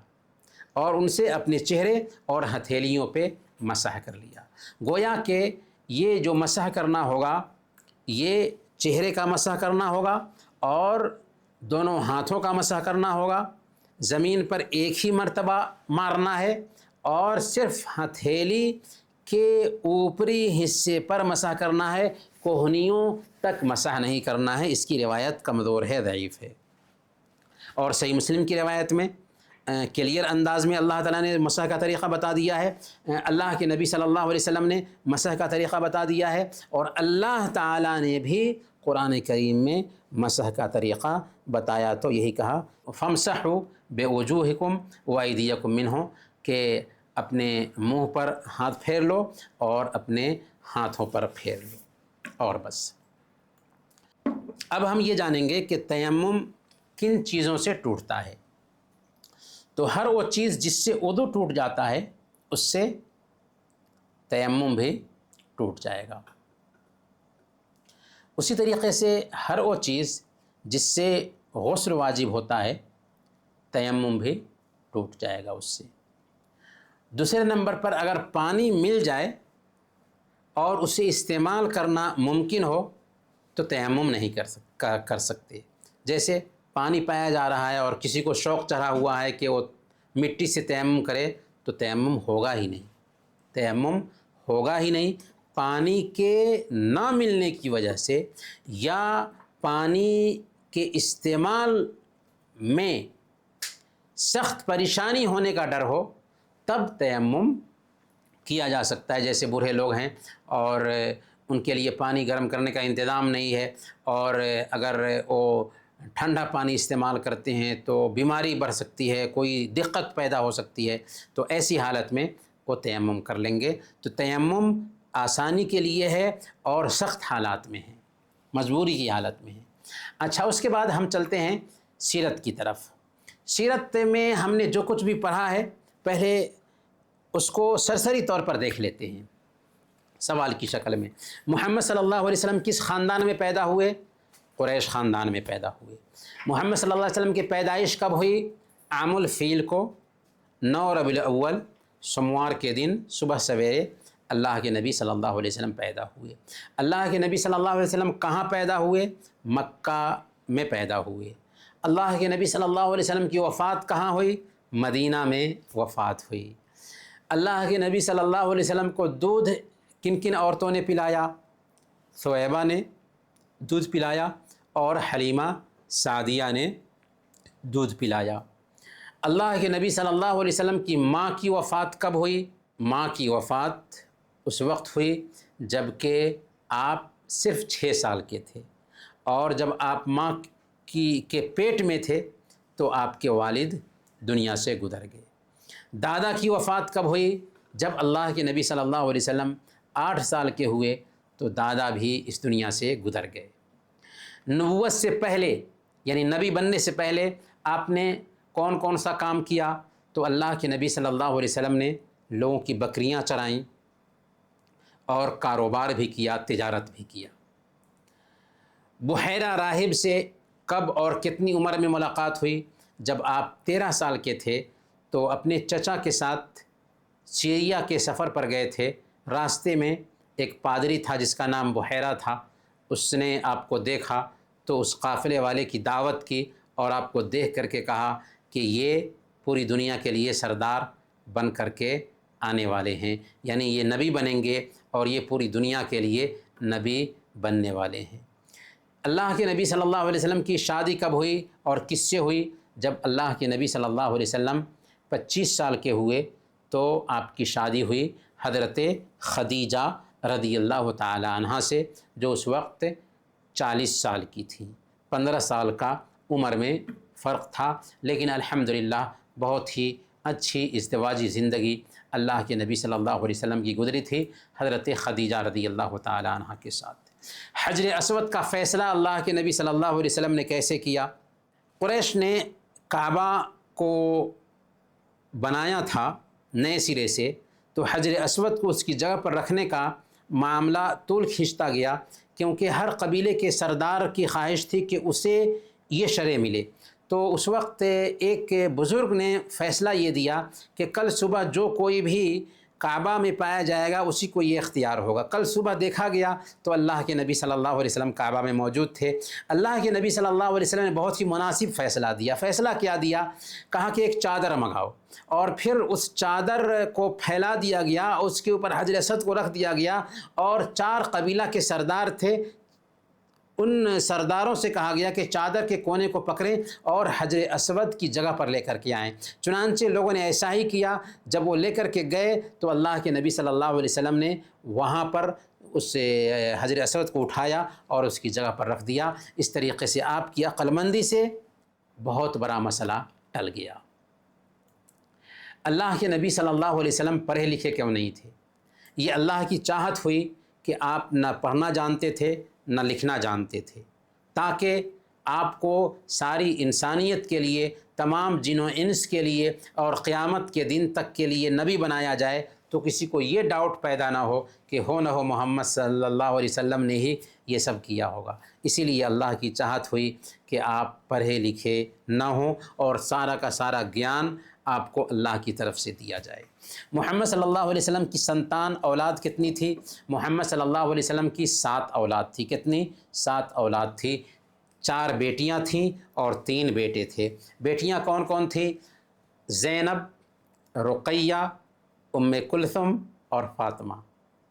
S1: اور ان سے اپنے چہرے اور ہتھیلیوں پہ مسح کر لیا۔ گویا کہ یہ جو مسح کرنا ہوگا یہ چہرے کا مسح کرنا ہوگا اور دونوں ہاتھوں کا مسح کرنا ہوگا، زمین پر ایک ہی مرتبہ مارنا ہے، اور صرف ہتھیلی کہ اوپری حصے پر مسح کرنا ہے، کوہنیوں تک مسح نہیں کرنا ہے۔ اس کی روایت کمزور ہے، ضعیف ہے۔ اور صحیح مسلم کی روایت میں کلیئر انداز میں اللہ تعالیٰ نے مسح کا طریقہ بتا دیا ہے، اللہ کے نبی صلی اللہ علیہ وسلم نے مسح کا طریقہ بتا دیا ہے، اور اللہ تعالیٰ نے بھی قرآن کریم میں مسح کا طریقہ بتایا، تو یہی کہا فَامْسَحُوا بِوُجُوهِكُمْ وَأَيْدِيَكُمْ مِنْهُ، کہ اپنے منہ پر ہاتھ پھیر لو اور اپنے ہاتھوں پر پھیر لو، اور بس۔ اب ہم یہ جانیں گے کہ تیمم کن چیزوں سے ٹوٹتا ہے۔ تو ہر وہ چیز جس سے وضو ٹوٹ جاتا ہے اس سے تیمم بھی ٹوٹ جائے گا۔ اسی طریقے سے ہر وہ چیز جس سے غسل واجب ہوتا ہے تیمم بھی ٹوٹ جائے گا اس سے۔ دوسرے نمبر پر اگر پانی مل جائے اور اسے استعمال کرنا ممکن ہو تو تیمم نہیں کر سکتے۔ جیسے پانی پایا جا رہا ہے اور کسی کو شوق چڑھا ہوا ہے کہ وہ مٹی سے تیمم کرے تو تیمم ہوگا ہی نہیں، تیمم ہوگا ہی نہیں۔ پانی کے نہ ملنے کی وجہ سے یا پانی کے استعمال میں سخت پریشانی ہونے کا ڈر ہو تب تیمم کیا جا سکتا ہے۔ جیسے بوڑھے لوگ ہیں اور ان کے لیے پانی گرم کرنے کا انتظام نہیں ہے، اور اگر وہ ٹھنڈا پانی استعمال کرتے ہیں تو بیماری بڑھ سکتی ہے، کوئی دقت پیدا ہو سکتی ہے، تو ایسی حالت میں وہ تیمم کر لیں گے۔ تو تیمم آسانی کے لیے ہے اور سخت حالات میں ہے، مجبوری کی حالت میں ہے۔ اچھا، اس کے بعد ہم چلتے ہیں سیرت کی طرف۔ سیرت میں ہم نے جو کچھ بھی پڑھا ہے پہلے اس کو سرسری طور پر دیکھ لیتے ہیں سوال کی شکل میں۔ محمد صلی اللہ علیہ وسلم کس خاندان میں پیدا ہوئے؟ قریش خاندان میں پیدا ہوئے۔ محمد صلی اللہ علیہ وسلم کی پیدائش کب ہوئی؟ عام الفیل کو 9 ربیع الاول سوموار کے دن صبح سویرے اللہ کے نبی صلی اللہ علیہ وسلم پیدا ہوئے۔ اللہ کے نبی صلی اللہ علیہ وسلم کہاں پیدا ہوئے؟ مکہ میں پیدا ہوئے۔ اللہ کے نبی صلی اللہ علیہ وسلم کی وفات کہاں ہوئی؟ مدینہ میں وفات ہوئی۔ اللہ کے نبی صلی اللہ علیہ وسلم کو دودھ کن کن عورتوں نے پلایا؟ ثویبہ نے دودھ پلایا اور حلیمہ سعدیہ نے دودھ پلایا۔ اللہ کے نبی صلی اللہ علیہ وسلم کی ماں کی وفات کب ہوئی؟ ماں کی وفات اس وقت ہوئی جب کہ آپ صرف 6 سال کے تھے، اور جب آپ ماں کے پیٹ میں تھے تو آپ کے والد دنیا سے گزر گئے۔ دادا کی وفات کب ہوئی؟ جب اللہ کے نبی صلی اللہ علیہ وسلم 8 سال کے ہوئے تو دادا بھی اس دنیا سے گزر گئے۔ نبوت سے پہلے یعنی نبی بننے سے پہلے آپ نے کون کون سا کام کیا؟ تو اللہ کے نبی صلی اللہ علیہ وسلم نے لوگوں کی بکریاں چرائیں اور کاروبار بھی کیا، تجارت بھی کیا۔ بحیرہ راہب سے کب اور کتنی عمر میں ملاقات ہوئی؟ جب آپ 13 سال کے تھے تو اپنے چچا کے ساتھ سیریا کے سفر پر گئے تھے۔ راستے میں ایک پادری تھا جس کا نام بحیرہ تھا، اس نے آپ کو دیکھا تو اس قافلے والے کی دعوت کی اور آپ کو دیکھ کر کے کہا کہ یہ پوری دنیا کے لیے سردار بن کر کے آنے والے ہیں، یعنی یہ نبی بنیں گے اور یہ پوری دنیا کے لیے نبی بننے والے ہیں۔ اللہ کے نبی صلی اللہ علیہ وسلم کی شادی کب ہوئی اور کس سے ہوئی؟ جب اللہ کے نبی صلی اللہ علیہ وسلم 25 سال کے ہوئے تو آپ کی شادی ہوئی حضرت خدیجہ رضی اللہ تعالی عنہ سے، جو اس وقت 40 سال کی تھیں۔ 15 سال کا عمر میں فرق تھا، لیکن الحمدللہ بہت ہی اچھی ازدواجی زندگی اللہ کے نبی صلی اللہ علیہ وسلم کی گزری تھی حضرت خدیجہ رضی اللہ تعالی عنہ کے ساتھ۔ حجر اسود کا فیصلہ اللہ کے نبی صلی اللہ علیہ وسلم نے کیسے کیا؟ قریش نے کعبہ کو بنایا تھا نئے سرے سے، تو حجر اسود کو اس کی جگہ پر رکھنے کا معاملہ طول کھینچتا گیا، کیونکہ ہر قبیلے کے سردار کی خواہش تھی کہ اسے یہ شرع ملے۔ تو اس وقت ایک بزرگ نے فیصلہ یہ دیا کہ کل صبح جو کوئی بھی کعبہ میں پایا جائے گا اسی کو یہ اختیار ہوگا۔ کل صبح دیکھا گیا تو اللہ کے نبی صلی اللہ علیہ وسلم کعبہ میں موجود تھے۔ اللہ کے نبی صلی اللہ علیہ وسلم نے بہت ہی مناسب فیصلہ دیا۔ فیصلہ کیا دیا؟ کہا کہ ایک چادر منگاؤ، اور پھر اس چادر کو پھیلا دیا گیا، اس کے اوپر حجر اسود کو رکھ دیا گیا، اور 4 قبیلہ کے سردار تھے، ان سرداروں سے کہا گیا کہ چادر کے کونے کو پکڑیں اور حجر اسود کی جگہ پر لے کر کے آئیں۔ چنانچہ لوگوں نے ایسا ہی کیا۔ جب وہ لے کر کے گئے تو اللہ کے نبی صلی اللہ علیہ وسلم نے وہاں پر اس حجر اسود کو اٹھایا اور اس کی جگہ پر رکھ دیا۔ اس طریقے سے آپ کی عقل مندی سے بہت بڑا مسئلہ ٹل گیا۔ اللہ کے نبی صلی اللہ علیہ وسلم پڑھے لکھے کیوں نہیں تھے؟ یہ اللہ کی چاہت ہوئی کہ آپ نہ پڑھنا جانتے تھے نہ لکھنا جانتے تھے، تاکہ آپ کو ساری انسانیت کے لیے، تمام جن و انس کے لیے اور قیامت کے دن تک کے لیے نبی بنایا جائے، تو کسی کو یہ ڈاؤٹ پیدا نہ ہو کہ ہو نہ ہو محمد صلی اللہ علیہ وسلم نے ہی یہ سب کیا ہوگا۔ اسی لیے اللہ کی چاہت ہوئی کہ آپ پڑھے لکھے نہ ہوں اور سارا کا سارا گیان آپ کو اللہ کی طرف سے دیا جائے۔ محمد صلی اللہ علیہ وسلم کی سنتان اولاد کتنی تھی؟ محمد صلی اللہ علیہ وسلم کی 7 اولاد تھی۔ کتنی؟ 7 اولاد تھی۔ 4 بیٹیاں تھیں اور 3 بیٹے تھے۔ بیٹیاں کون کون تھیں؟ زینب، رقیہ، ام کلثم اور فاطمہ۔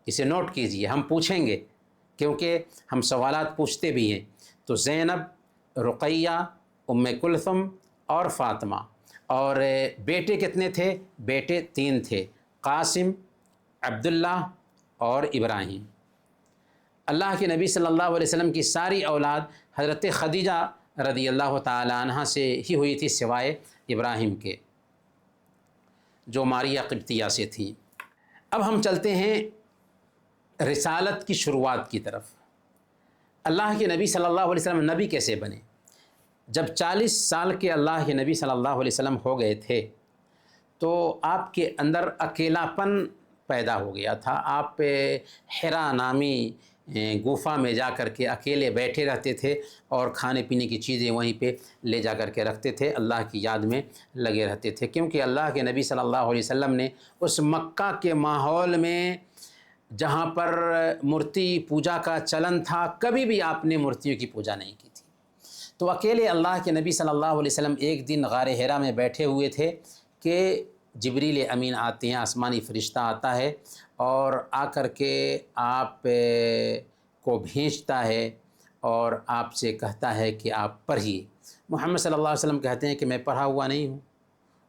S1: اسے نوٹ کیجئے، ہم پوچھیں گے کیونکہ ہم سوالات پوچھتے بھی ہیں۔ تو زینب، رقیہ، ام کلثم اور فاطمہ۔ اور بیٹے کتنے تھے؟ بیٹے 3 تھے، قاسم، عبداللہ اور ابراہیم۔ اللہ کے نبی صلی اللہ علیہ وسلم کی ساری اولاد حضرت خدیجہ رضی اللہ تعالی عنہ سے ہی ہوئی تھی، سوائے ابراہیم کے، جو ماریہ قبطیہ سے تھی۔ اب ہم چلتے ہیں رسالت کی شروعات کی طرف۔ اللہ کے نبی صلی اللہ علیہ وسلم نبی کیسے بنے؟ جب 40 سال کے اللہ کے نبی صلی اللہ علیہ وسلم ہو گئے تھے تو آپ کے اندر اکیلا پن پیدا ہو گیا تھا۔ آپ حرا نامی گوفا میں جا کر کے اکیلے بیٹھے رہتے تھے اور کھانے پینے کی چیزیں وہیں پہ لے جا کر کے رکھتے تھے، اللہ کی یاد میں لگے رہتے تھے، کیونکہ اللہ کے نبی صلی اللہ علیہ وسلم نے اس مکہ کے ماحول میں جہاں پر مورتی پوجا کا چلن تھا، کبھی بھی آپ نے مورتیوں کی پوجا نہیں کی تھی۔ تو اکیلے اللہ کے نبی صلی اللہ علیہ وسلم ایک دن غار حرا میں بیٹھے ہوئے تھے کہ جبریل امین آتے ہیں، آسمانی فرشتہ آتا ہے اور آ کر کے آپ کو بھیجتا ہے اور آپ سے کہتا ہے کہ آپ پڑھیے۔ محمد صلی اللہ علیہ وسلم کہتے ہیں کہ میں پڑھا ہوا نہیں ہوں۔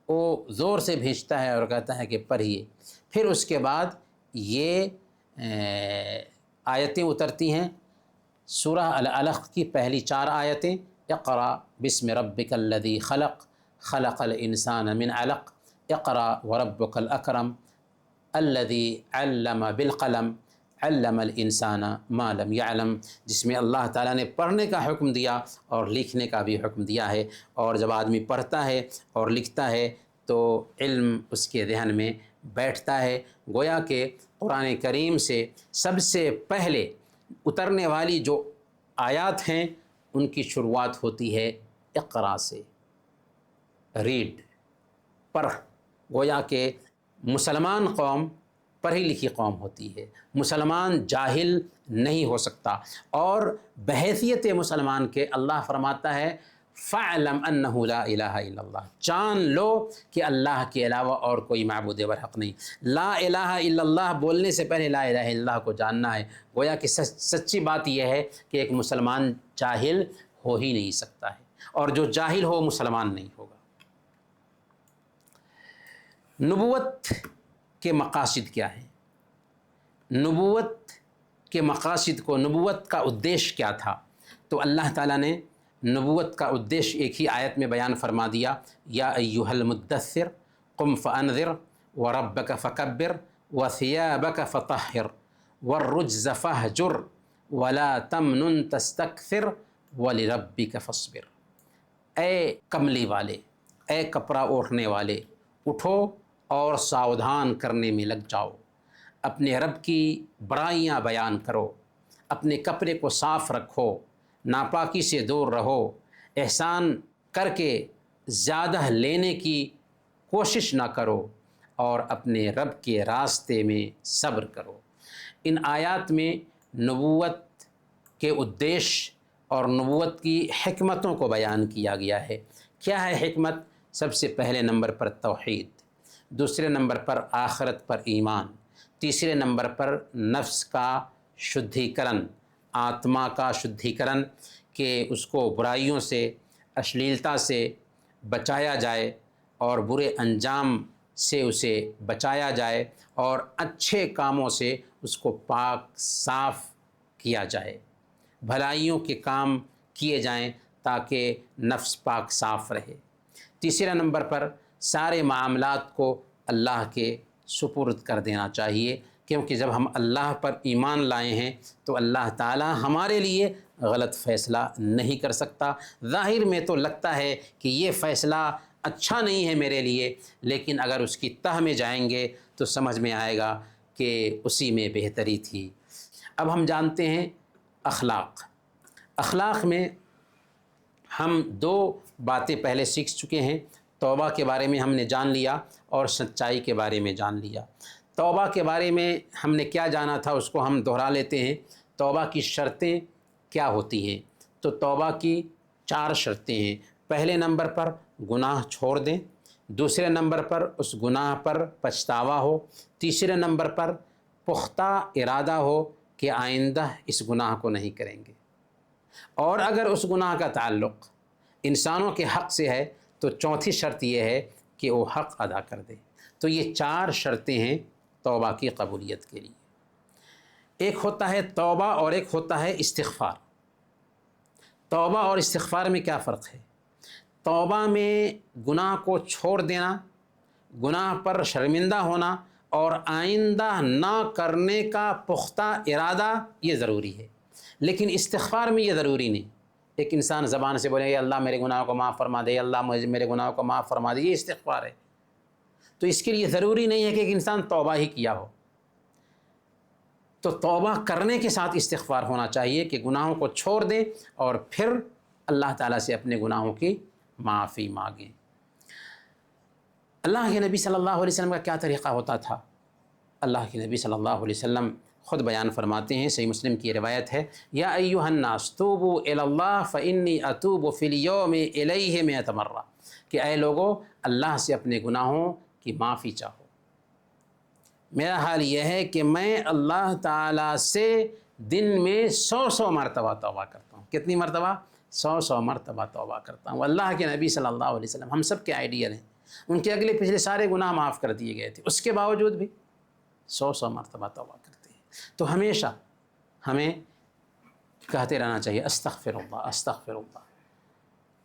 S1: وہ زور سے بھیجتا ہے اور کہتا ہے کہ پڑھیے۔ پھر اس کے بعد یہ آیتیں اترتی ہیں، سورہ العلق کی پہلی 4 آیتیں، اقرأ بسم ربک الذی خلق خلق الانسان من علق اقرأ وربک الاکرم الذی علم بالقلم علم الانسان ما لم يعلم، جس میں اللہ تعالیٰ نے پڑھنے کا حکم دیا اور لکھنے کا بھی حکم دیا ہے، اور جب آدمی پڑھتا ہے اور لکھتا ہے تو علم اس کے ذہن میں بیٹھتا ہے۔ گویا کہ قرآن کریم سے سب سے پہلے اترنے والی جو آیات ہیں ان کی شروعات ہوتی ہے اقرا سے، ریڈ، پڑھ۔ گویا کہ مسلمان قوم پڑھی لکھی قوم ہوتی ہے، مسلمان جاہل نہیں ہو سکتا، اور بحیثیت مسلمان کے اللہ فرماتا ہے فَاعْلَمْ أَنَّهُ لَا إِلَهَ إِلَّا اللَّهُ، جان لو کہ اللہ کے علاوہ اور کوئی معبود برحق نہیں۔ لا الہ الا اللہ بولنے سے پہلے لا الہ الا اللہ کو جاننا ہے۔ گویا کہ سچی بات یہ ہے کہ ایک مسلمان جاہل ہو ہی نہیں سکتا ہے، اور جو جاہل ہو مسلمان نہیں ہوگا۔ نبوت کے مقاصد کیا ہیں؟ نبوت کے مقاصد کو، نبوت کا ادیش کیا تھا؟ تو اللہ تعالیٰ نے نبوت کا ادیش ایک ہی آیت میں بیان فرما دیا، یا ایہا المدثر قم فانذر وربک فکبر وثیابک فطہر والرجز فہجر ولا تمنن تستکثر ولربک فاصبر۔ اے کملی والے، اے کپڑا اوڑھنے والے، اٹھو اور ساودھان کرنے میں لگ جاؤ، اپنے رب کی بڑائیاں بیان کرو، اپنے کپڑے کو صاف رکھو، ناپاکی سے دور رہو، احسان کر کے زیادہ لینے کی کوشش نہ کرو، اور اپنے رب کے راستے میں صبر کرو۔ ان آیات میں نبوت کے ادیش اور نبوت کی حکمتوں کو بیان کیا گیا ہے۔ کیا ہے حکمت؟ سب سے پہلے نمبر پر توحید، دوسرے نمبر پر آخرت پر ایمان، تیسرے نمبر پر نفس کا شدھیکرن، آتما کا شدھیکرن، کہ اس کو برائیوں سے، اشلیلتا سے بچایا جائے اور برے انجام سے اسے بچایا جائے اور اچھے کاموں سے اس کو پاک صاف کیا جائے، بھلائیوں کے کام کیے جائیں تاکہ نفس پاک صاف رہے۔ تیسرے نمبر پر سارے معاملات کو اللہ کے سپرد کر دینا چاہیے، کیونکہ جب ہم اللہ پر ایمان لائے ہیں تو اللہ تعالی ہمارے لیے غلط فیصلہ نہیں کر سکتا۔ ظاہر میں تو لگتا ہے کہ یہ فیصلہ اچھا نہیں ہے میرے لیے، لیکن اگر اس کی تہ میں جائیں گے تو سمجھ میں آئے گا کہ اسی میں بہتری تھی۔ اب ہم جانتے ہیں اخلاق۔ اخلاق میں ہم دو باتیں پہلے سیکھ چکے ہیں۔ توبہ کے بارے میں ہم نے جان لیا اور سچائی کے بارے میں جان لیا۔ توبہ کے بارے میں ہم نے کیا جانا تھا اس کو ہم دہرا لیتے ہیں۔ توبہ کی شرطیں کیا ہوتی ہیں؟ تو توبہ کی 4 شرطیں ہیں۔ پہلے نمبر پر گناہ چھوڑ دیں، دوسرے نمبر پر اس گناہ پر پچھتاوا ہو، تیسرے نمبر پر پختہ ارادہ ہو کہ آئندہ اس گناہ کو نہیں کریں گے، اور اگر اس گناہ کا تعلق انسانوں کے حق سے ہے تو چوتھی شرط یہ ہے کہ وہ حق ادا کر دے۔ تو یہ 4 شرطیں ہیں توبہ کی قبولیت کے لیے۔ ایک ہوتا ہے توبہ اور ایک ہوتا ہے استغفار۔ توبہ اور استغفار میں کیا فرق ہے؟ توبہ میں گناہ کو چھوڑ دینا، گناہ پر شرمندہ ہونا اور آئندہ نہ کرنے کا پختہ ارادہ، یہ ضروری ہے، لیکن استغفار میں یہ ضروری نہیں۔ ایک انسان زبان سے بولے اللہ میرے گناہوں کو معاف فرما دے، اللہ مجھے میرے گناہوں کو معاف فرما دے، یہ استغفار ہے۔ تو اس کے لیے ضروری نہیں ہے کہ ایک انسان توبہ ہی کیا ہو۔ تو توبہ کرنے کے ساتھ استغفار ہونا چاہیے کہ گناہوں کو چھوڑ دیں اور پھر اللہ تعالیٰ سے اپنے گناہوں کی معافی مانگیں۔ اللہ کے نبی صلی اللہ علیہ وسلم کا کیا طریقہ ہوتا تھا؟ اللہ کے نبی صلی اللہ علیہ وسلم خود بیان فرماتے ہیں، صحیح مسلم کی روایت ہے، یا ایھا الناس توبوا الی اللہ فانی اتوب فی الیوم الیہ 100 مرہ، کہ اے لوگو اللہ سے اپنے گناہوں کی معافی چاہو۔ میرا حال یہ ہے کہ میں اللہ تعالیٰ سے دن میں 100 مرتبہ توبہ کرتا ہوں۔ کتنی مرتبہ؟ 100 مرتبہ توبہ کرتا ہوں۔ اللہ کے نبی صلی اللہ علیہ وسلم ہم سب کے آئیڈیل ہیں، ان کے اگلے پچھلے سارے گناہ معاف کر دیے گئے تھے، اس کے باوجود بھی 100 مرتبہ توبہ کرتے ہیں۔ تو ہمیشہ ہمیں کہتے رہنا چاہیے استغفر اللہ استغفر اللہ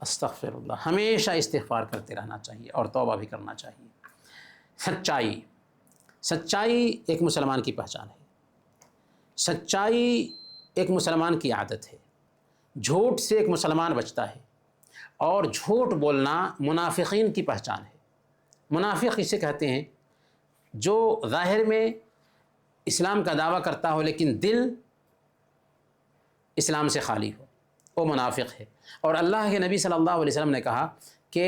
S1: استغفر اللہ، ہمیشہ استغفار کرتے رہنا چاہیے اور توبہ بھی کرنا چاہیے۔ سچائی، سچائی ایک مسلمان کی پہچان ہے، سچائی ایک مسلمان کی عادت ہے۔ جھوٹ سے ایک مسلمان بچتا ہے، اور جھوٹ بولنا منافقین کی پہچان ہے۔ منافق اسے کہتے ہیں جو ظاہر میں اسلام کا دعویٰ کرتا ہو لیکن دل اسلام سے خالی ہو، وہ منافق ہے۔ اور اللہ کے نبی صلی اللہ علیہ وسلم نے کہا کہ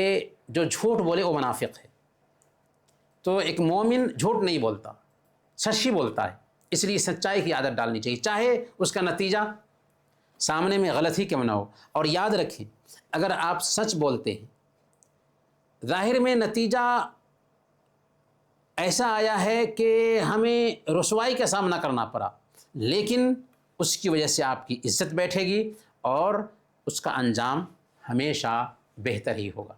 S1: جو جھوٹ بولے وہ منافق ہے۔ تو ایک مومن جھوٹ نہیں بولتا، سچ ہی بولتا ہے، اس لیے سچائی کی عادت ڈالنی چاہیے، چاہے اس کا نتیجہ سامنے میں غلط ہی کیوں نہ ہو۔ اور یاد رکھیں اگر آپ سچ بولتے ہیں، ظاہر میں نتیجہ ایسا آیا ہے کہ ہمیں رسوائی کا سامنا کرنا پڑا، لیکن اس کی وجہ سے آپ کی عزت بیٹھے گی اور اس کا انجام ہمیشہ بہتر ہی ہوگا۔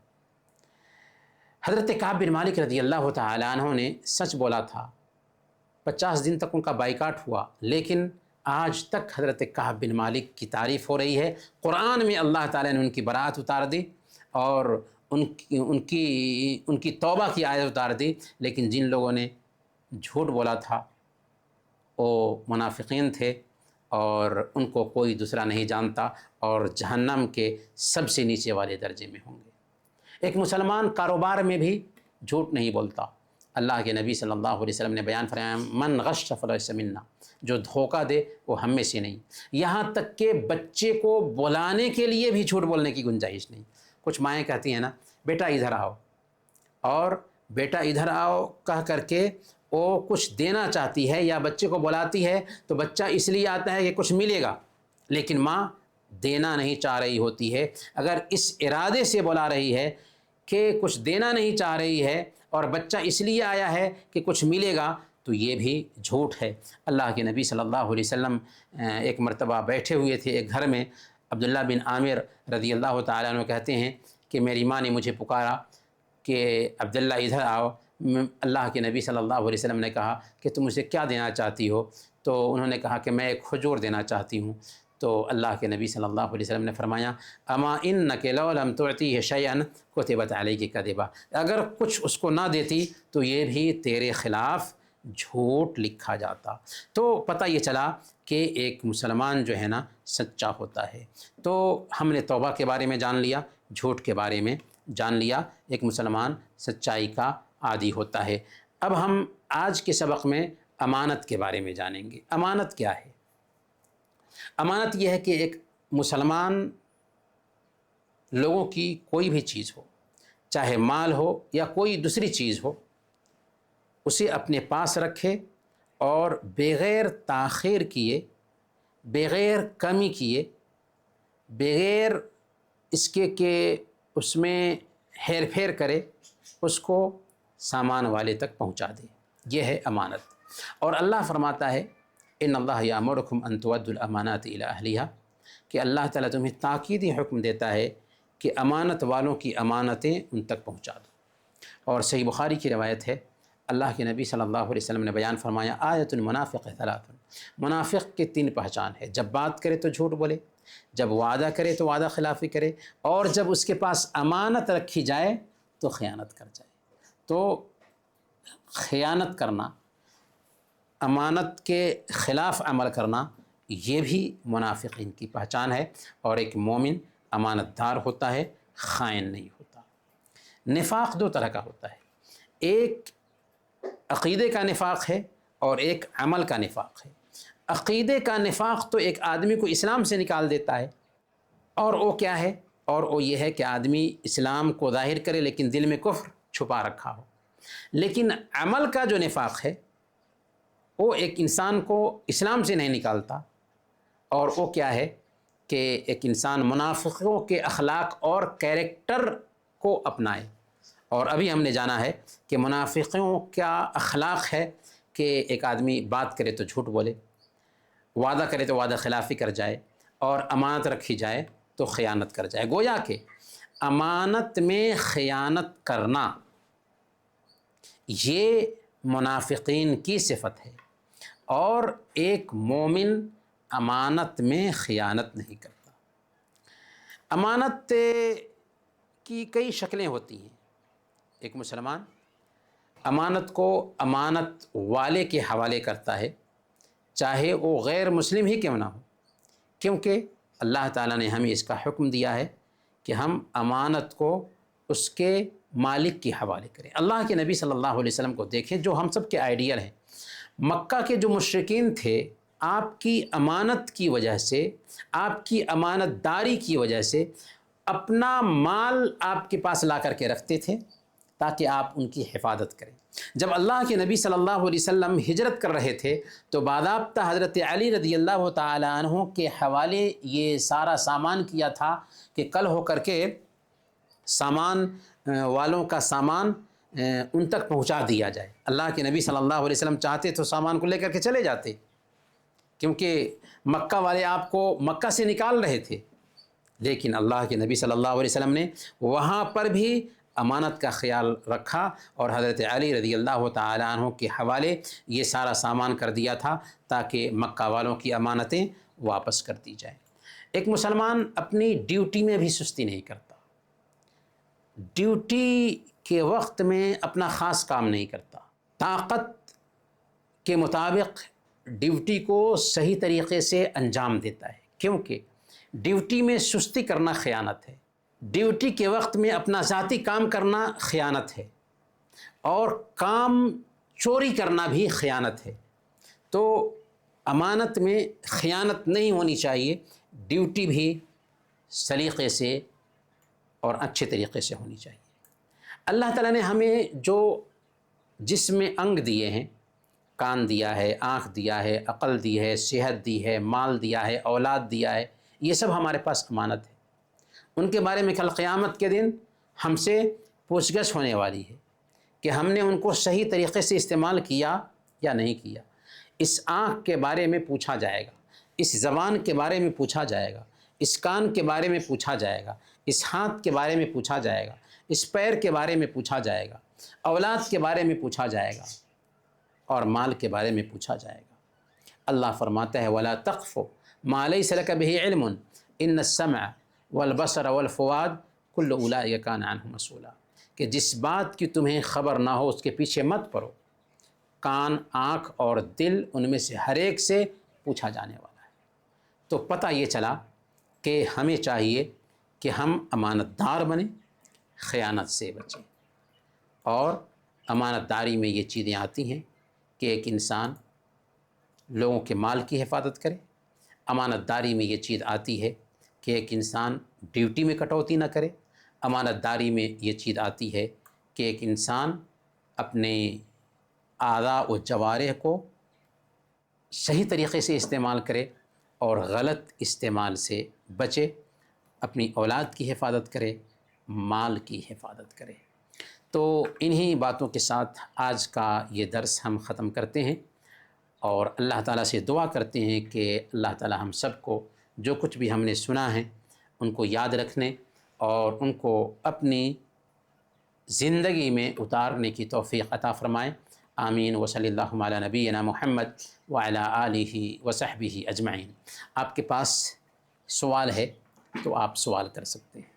S1: حضرت کعب بن مالک رضی اللہ تعالیٰ عنہ نے سچ بولا تھا، 50 دن تک ان کا بائیکاٹ ہوا، لیکن آج تک حضرت کعب بن مالک کی تعریف ہو رہی ہے۔ قرآن میں اللہ تعالیٰ نے ان کی برات اتار دی اور ان کی توبہ کی آیت اتار دی، لیکن جن لوگوں نے جھوٹ بولا تھا وہ منافقین تھے اور ان کو کوئی دوسرا نہیں جانتا اور جہنم کے سب سے نیچے والے درجے میں ہوں گے۔ ایک مسلمان کاروبار میں بھی جھوٹ نہیں بولتا۔ اللہ کے نبی صلی اللہ علیہ وسلم نے بیان فرمایا من غش فلیس منا، جو دھوکہ دے وہ ہم میں سے نہیں۔ یہاں تک کہ بچے کو بلانے کے لیے بھی جھوٹ بولنے کی گنجائش نہیں۔ کچھ مائیں کہتی ہیں نا بیٹا ادھر آؤ، اور بیٹا ادھر آؤ کہہ کر کے وہ کچھ دینا چاہتی ہے یا بچے کو بلاتی ہے تو بچہ اس لیے آتا ہے کہ کچھ ملے گا، لیکن ماں دینا نہیں چاہ رہی ہوتی ہے۔ اگر اس ارادے سے بلا رہی ہے کہ کچھ دینا نہیں چاہ رہی ہے اور بچہ اس لیے آیا ہے کہ کچھ ملے گا، تو یہ بھی جھوٹ ہے۔ اللہ کے نبی صلی اللہ علیہ وسلم ایک مرتبہ بیٹھے ہوئے تھے ایک گھر میں، عبداللہ بن عامر رضی اللہ تعالیٰ عنہ کہتے ہیں کہ میری ماں نے مجھے پکارا کہ عبداللہ ادھر آؤ۔ اللہ کے نبی صلی اللہ علیہ وسلم نے کہا کہ تم مجھے کیا دینا چاہتی ہو؟ تو انہوں نے کہا کہ میں ایک کھجور دینا چاہتی ہوں۔ تو اللہ کے نبی صلی اللہ علیہ وسلم نے فرمایا اما انک لو لم تعطیہ شیئا کتبت علیک کذبا، اگر کچھ اس کو نہ دیتی تو یہ بھی تیرے خلاف جھوٹ لکھا جاتا۔ تو پتہ یہ چلا کہ ایک مسلمان جو ہے نا سچا ہوتا ہے۔ تو ہم نے توبہ کے بارے میں جان لیا، جھوٹ کے بارے میں جان لیا، ایک مسلمان سچائی کا عادی ہوتا ہے۔ اب ہم آج کے سبق میں امانت کے بارے میں جانیں گے۔ امانت کیا ہے؟ امانت یہ ہے کہ ایک مسلمان لوگوں کی کوئی بھی چیز ہو، چاہے مال ہو یا کوئی دوسری چیز ہو، اسے اپنے پاس رکھے اور بغیر تاخیر کیے، بغیر کمی کیے، بغیر اس کے کہ اس میں ہیر پھیر کرے، اس کو سامان والے تک پہنچا دے، یہ ہے امانت۔ اور اللہ فرماتا ہے ان اللہ یامرکم ان تؤدوا الامانات الی اہلھا، کہ اللہ تعالیٰ تمہیں تاکیدی حکم دیتا ہے کہ امانت والوں کی امانتیں ان تک پہنچا دو۔ اور صحیح بخاری کی روایت ہے، اللہ کے نبی صلی اللہ علیہ وسلم نے بیان فرمایا آیت المنافق ثلاث، منافق کی 3 پہچان ہے، جب بات کرے تو جھوٹ بولے، جب وعدہ کرے تو وعدہ خلافی کرے، اور جب اس کے پاس امانت رکھی جائے تو خیانت کر جائے۔ تو خیانت کرنا، امانت کے خلاف عمل کرنا، یہ بھی منافقین کی پہچان ہے۔ اور ایک مومن امانت دار ہوتا ہے، خائن نہیں ہوتا۔ نفاق 2 طرح کا ہوتا ہے، ایک عقیدے کا نفاق ہے اور ایک عمل کا نفاق ہے۔ عقیدے کا نفاق تو ایک آدمی کو اسلام سے نکال دیتا ہے، اور وہ کیا ہے؟ اور وہ یہ ہے کہ آدمی اسلام کو ظاہر کرے لیکن دل میں کفر چھپا رکھا ہو۔ لیکن عمل کا جو نفاق ہے وہ ایک انسان کو اسلام سے نہیں نکالتا، اور وہ کیا ہے کہ ایک انسان منافقوں کے اخلاق اور کیریکٹر کو اپنائے۔ اور ابھی ہم نے جانا ہے کہ منافقوں کا اخلاق ہے کہ ایک آدمی بات کرے تو جھوٹ بولے، وعدہ کرے تو وعدہ خلافی کر جائے، اور امانت رکھی جائے تو خیانت کر جائے۔ گویا کہ امانت میں خیانت کرنا یہ منافقین کی صفت ہے، اور ایک مومن امانت میں خیانت نہیں کرتا۔ امانت کی کئی شکلیں ہوتی ہیں۔ ایک مسلمان امانت کو امانت والے کے حوالے کرتا ہے، چاہے وہ غیر مسلم ہی کیوں نہ ہو، کیونکہ اللہ تعالیٰ نے ہمیں اس کا حکم دیا ہے کہ ہم امانت کو اس کے مالک کے حوالے کریں۔ اللہ کے نبی صلی اللہ علیہ وسلم کو دیکھیں جو ہم سب کے آئیڈیل ہیں۔ مکہ کے جو مشرکین تھے، آپ کی امانت کی وجہ سے، آپ کی امانت داری کی وجہ سے اپنا مال آپ کے پاس لا کر کے رکھتے تھے تاکہ آپ ان کی حفاظت کریں۔ جب اللہ کے نبی صلی اللہ علیہ وسلم ہجرت کر رہے تھے تو باضابطہ حضرت علی رضی اللہ تعالی عنہ کے حوالے یہ سارا سامان کیا تھا کہ کل ہو کر کے سامان والوں کا سامان ان تک پہنچا دیا جائے۔ اللہ کے نبی صلی اللہ علیہ وسلم چاہتے تو سامان کو لے کر کے چلے جاتے، کیونکہ مکہ والے آپ کو مکہ سے نکال رہے تھے، لیکن اللہ کے نبی صلی اللہ علیہ وسلم نے وہاں پر بھی امانت کا خیال رکھا اور حضرت علی رضی اللہ تعالی عنہ کے حوالے یہ سارا سامان کر دیا تھا تاکہ مکہ والوں کی امانتیں واپس کر دی جائیں۔ ایک مسلمان اپنی ڈیوٹی میں بھی سستی نہیں کرتا، ڈیوٹی کے وقت میں اپنا خاص کام نہیں کرتا، طاقت کے مطابق ڈیوٹی کو صحیح طریقے سے انجام دیتا ہے، کیونکہ ڈیوٹی میں سستی کرنا خیانت ہے، ڈیوٹی کے وقت میں اپنا ذاتی کام کرنا خیانت ہے، اور کام چوری کرنا بھی خیانت ہے۔ تو امانت میں خیانت نہیں ہونی چاہیے، ڈیوٹی بھی سلیقے سے اور اچھے طریقے سے ہونی چاہیے۔ اللہ تعالیٰ نے ہمیں جو جسم میں انگ دیے ہیں، کان دیا ہے، آنکھ دیا ہے، عقل دی ہے، صحت دی ہے، مال دیا ہے، اولاد دیا ہے، یہ سب ہمارے پاس امانت ہے۔ ان کے بارے میں کل قیامت کے دن ہم سے پوچھ گچھ ہونے والی ہے کہ ہم نے ان کو صحیح طریقے سے استعمال کیا یا نہیں کیا۔ اس آنکھ کے بارے میں پوچھا جائے گا، اس زبان کے بارے میں پوچھا جائے گا، اس کان کے بارے میں پوچھا جائے گا، اس ہاتھ کے بارے میں پوچھا جائے گا، اس پیر کے بارے میں پوچھا جائے گا، اولاد کے بارے میں پوچھا جائے گا، اور مال کے بارے میں پوچھا جائے گا۔ اللہ فرماتا ہے وَلَا تَقْفُ مَا لَيْسَ لَكَ بِهِ عِلْمٌ إِنَّ السَّمْعَ وَالْبَصَرَ وَالْفُؤَادَ كُلُّ أُولَٰئِكَ كَانَ عَنْهُ مسؤولا، کہ جس بات کی تمہیں خبر نہ ہو اس کے پیچھے مت پڑو۔ کان، آنکھ اور دل ان میں سے ہر ایک سے پوچھا جانے والا ہے۔ تو پتہ یہ چلا کہ ہمیں چاہیے کہ ہم امانت دار بنیں، خیانت سے بچیں، اور امانت داری میں یہ چیزیں آتی ہیں کہ ایک انسان لوگوں کے مال کی حفاظت کرے، امانت داری میں یہ چیز آتی ہے کہ ایک انسان ڈیوٹی میں کٹوتی نہ کرے، امانت داری میں یہ چیز آتی ہے کہ ایک انسان اپنے اعضاء و جوارح کو صحیح طریقے سے استعمال کرے اور غلط استعمال سے بچے، اپنی اولاد کی حفاظت کرے، مال کی حفاظت کرے۔ تو انہی باتوں کے ساتھ آج کا یہ درس ہم ختم کرتے ہیں، اور اللہ تعالیٰ سے دعا کرتے ہیں کہ اللہ تعالیٰ ہم سب کو جو کچھ بھی ہم نے سنا ہے ان کو یاد رکھنے اور ان کو اپنی زندگی میں اتارنے کی توفیق عطا فرمائے۔ آمین وصلی اللہ علی نبینا محمد وعلی آلہ وصحبہ اجمعین۔ آپ کے پاس سوال ہے تو آپ سوال کر سکتے ہیں۔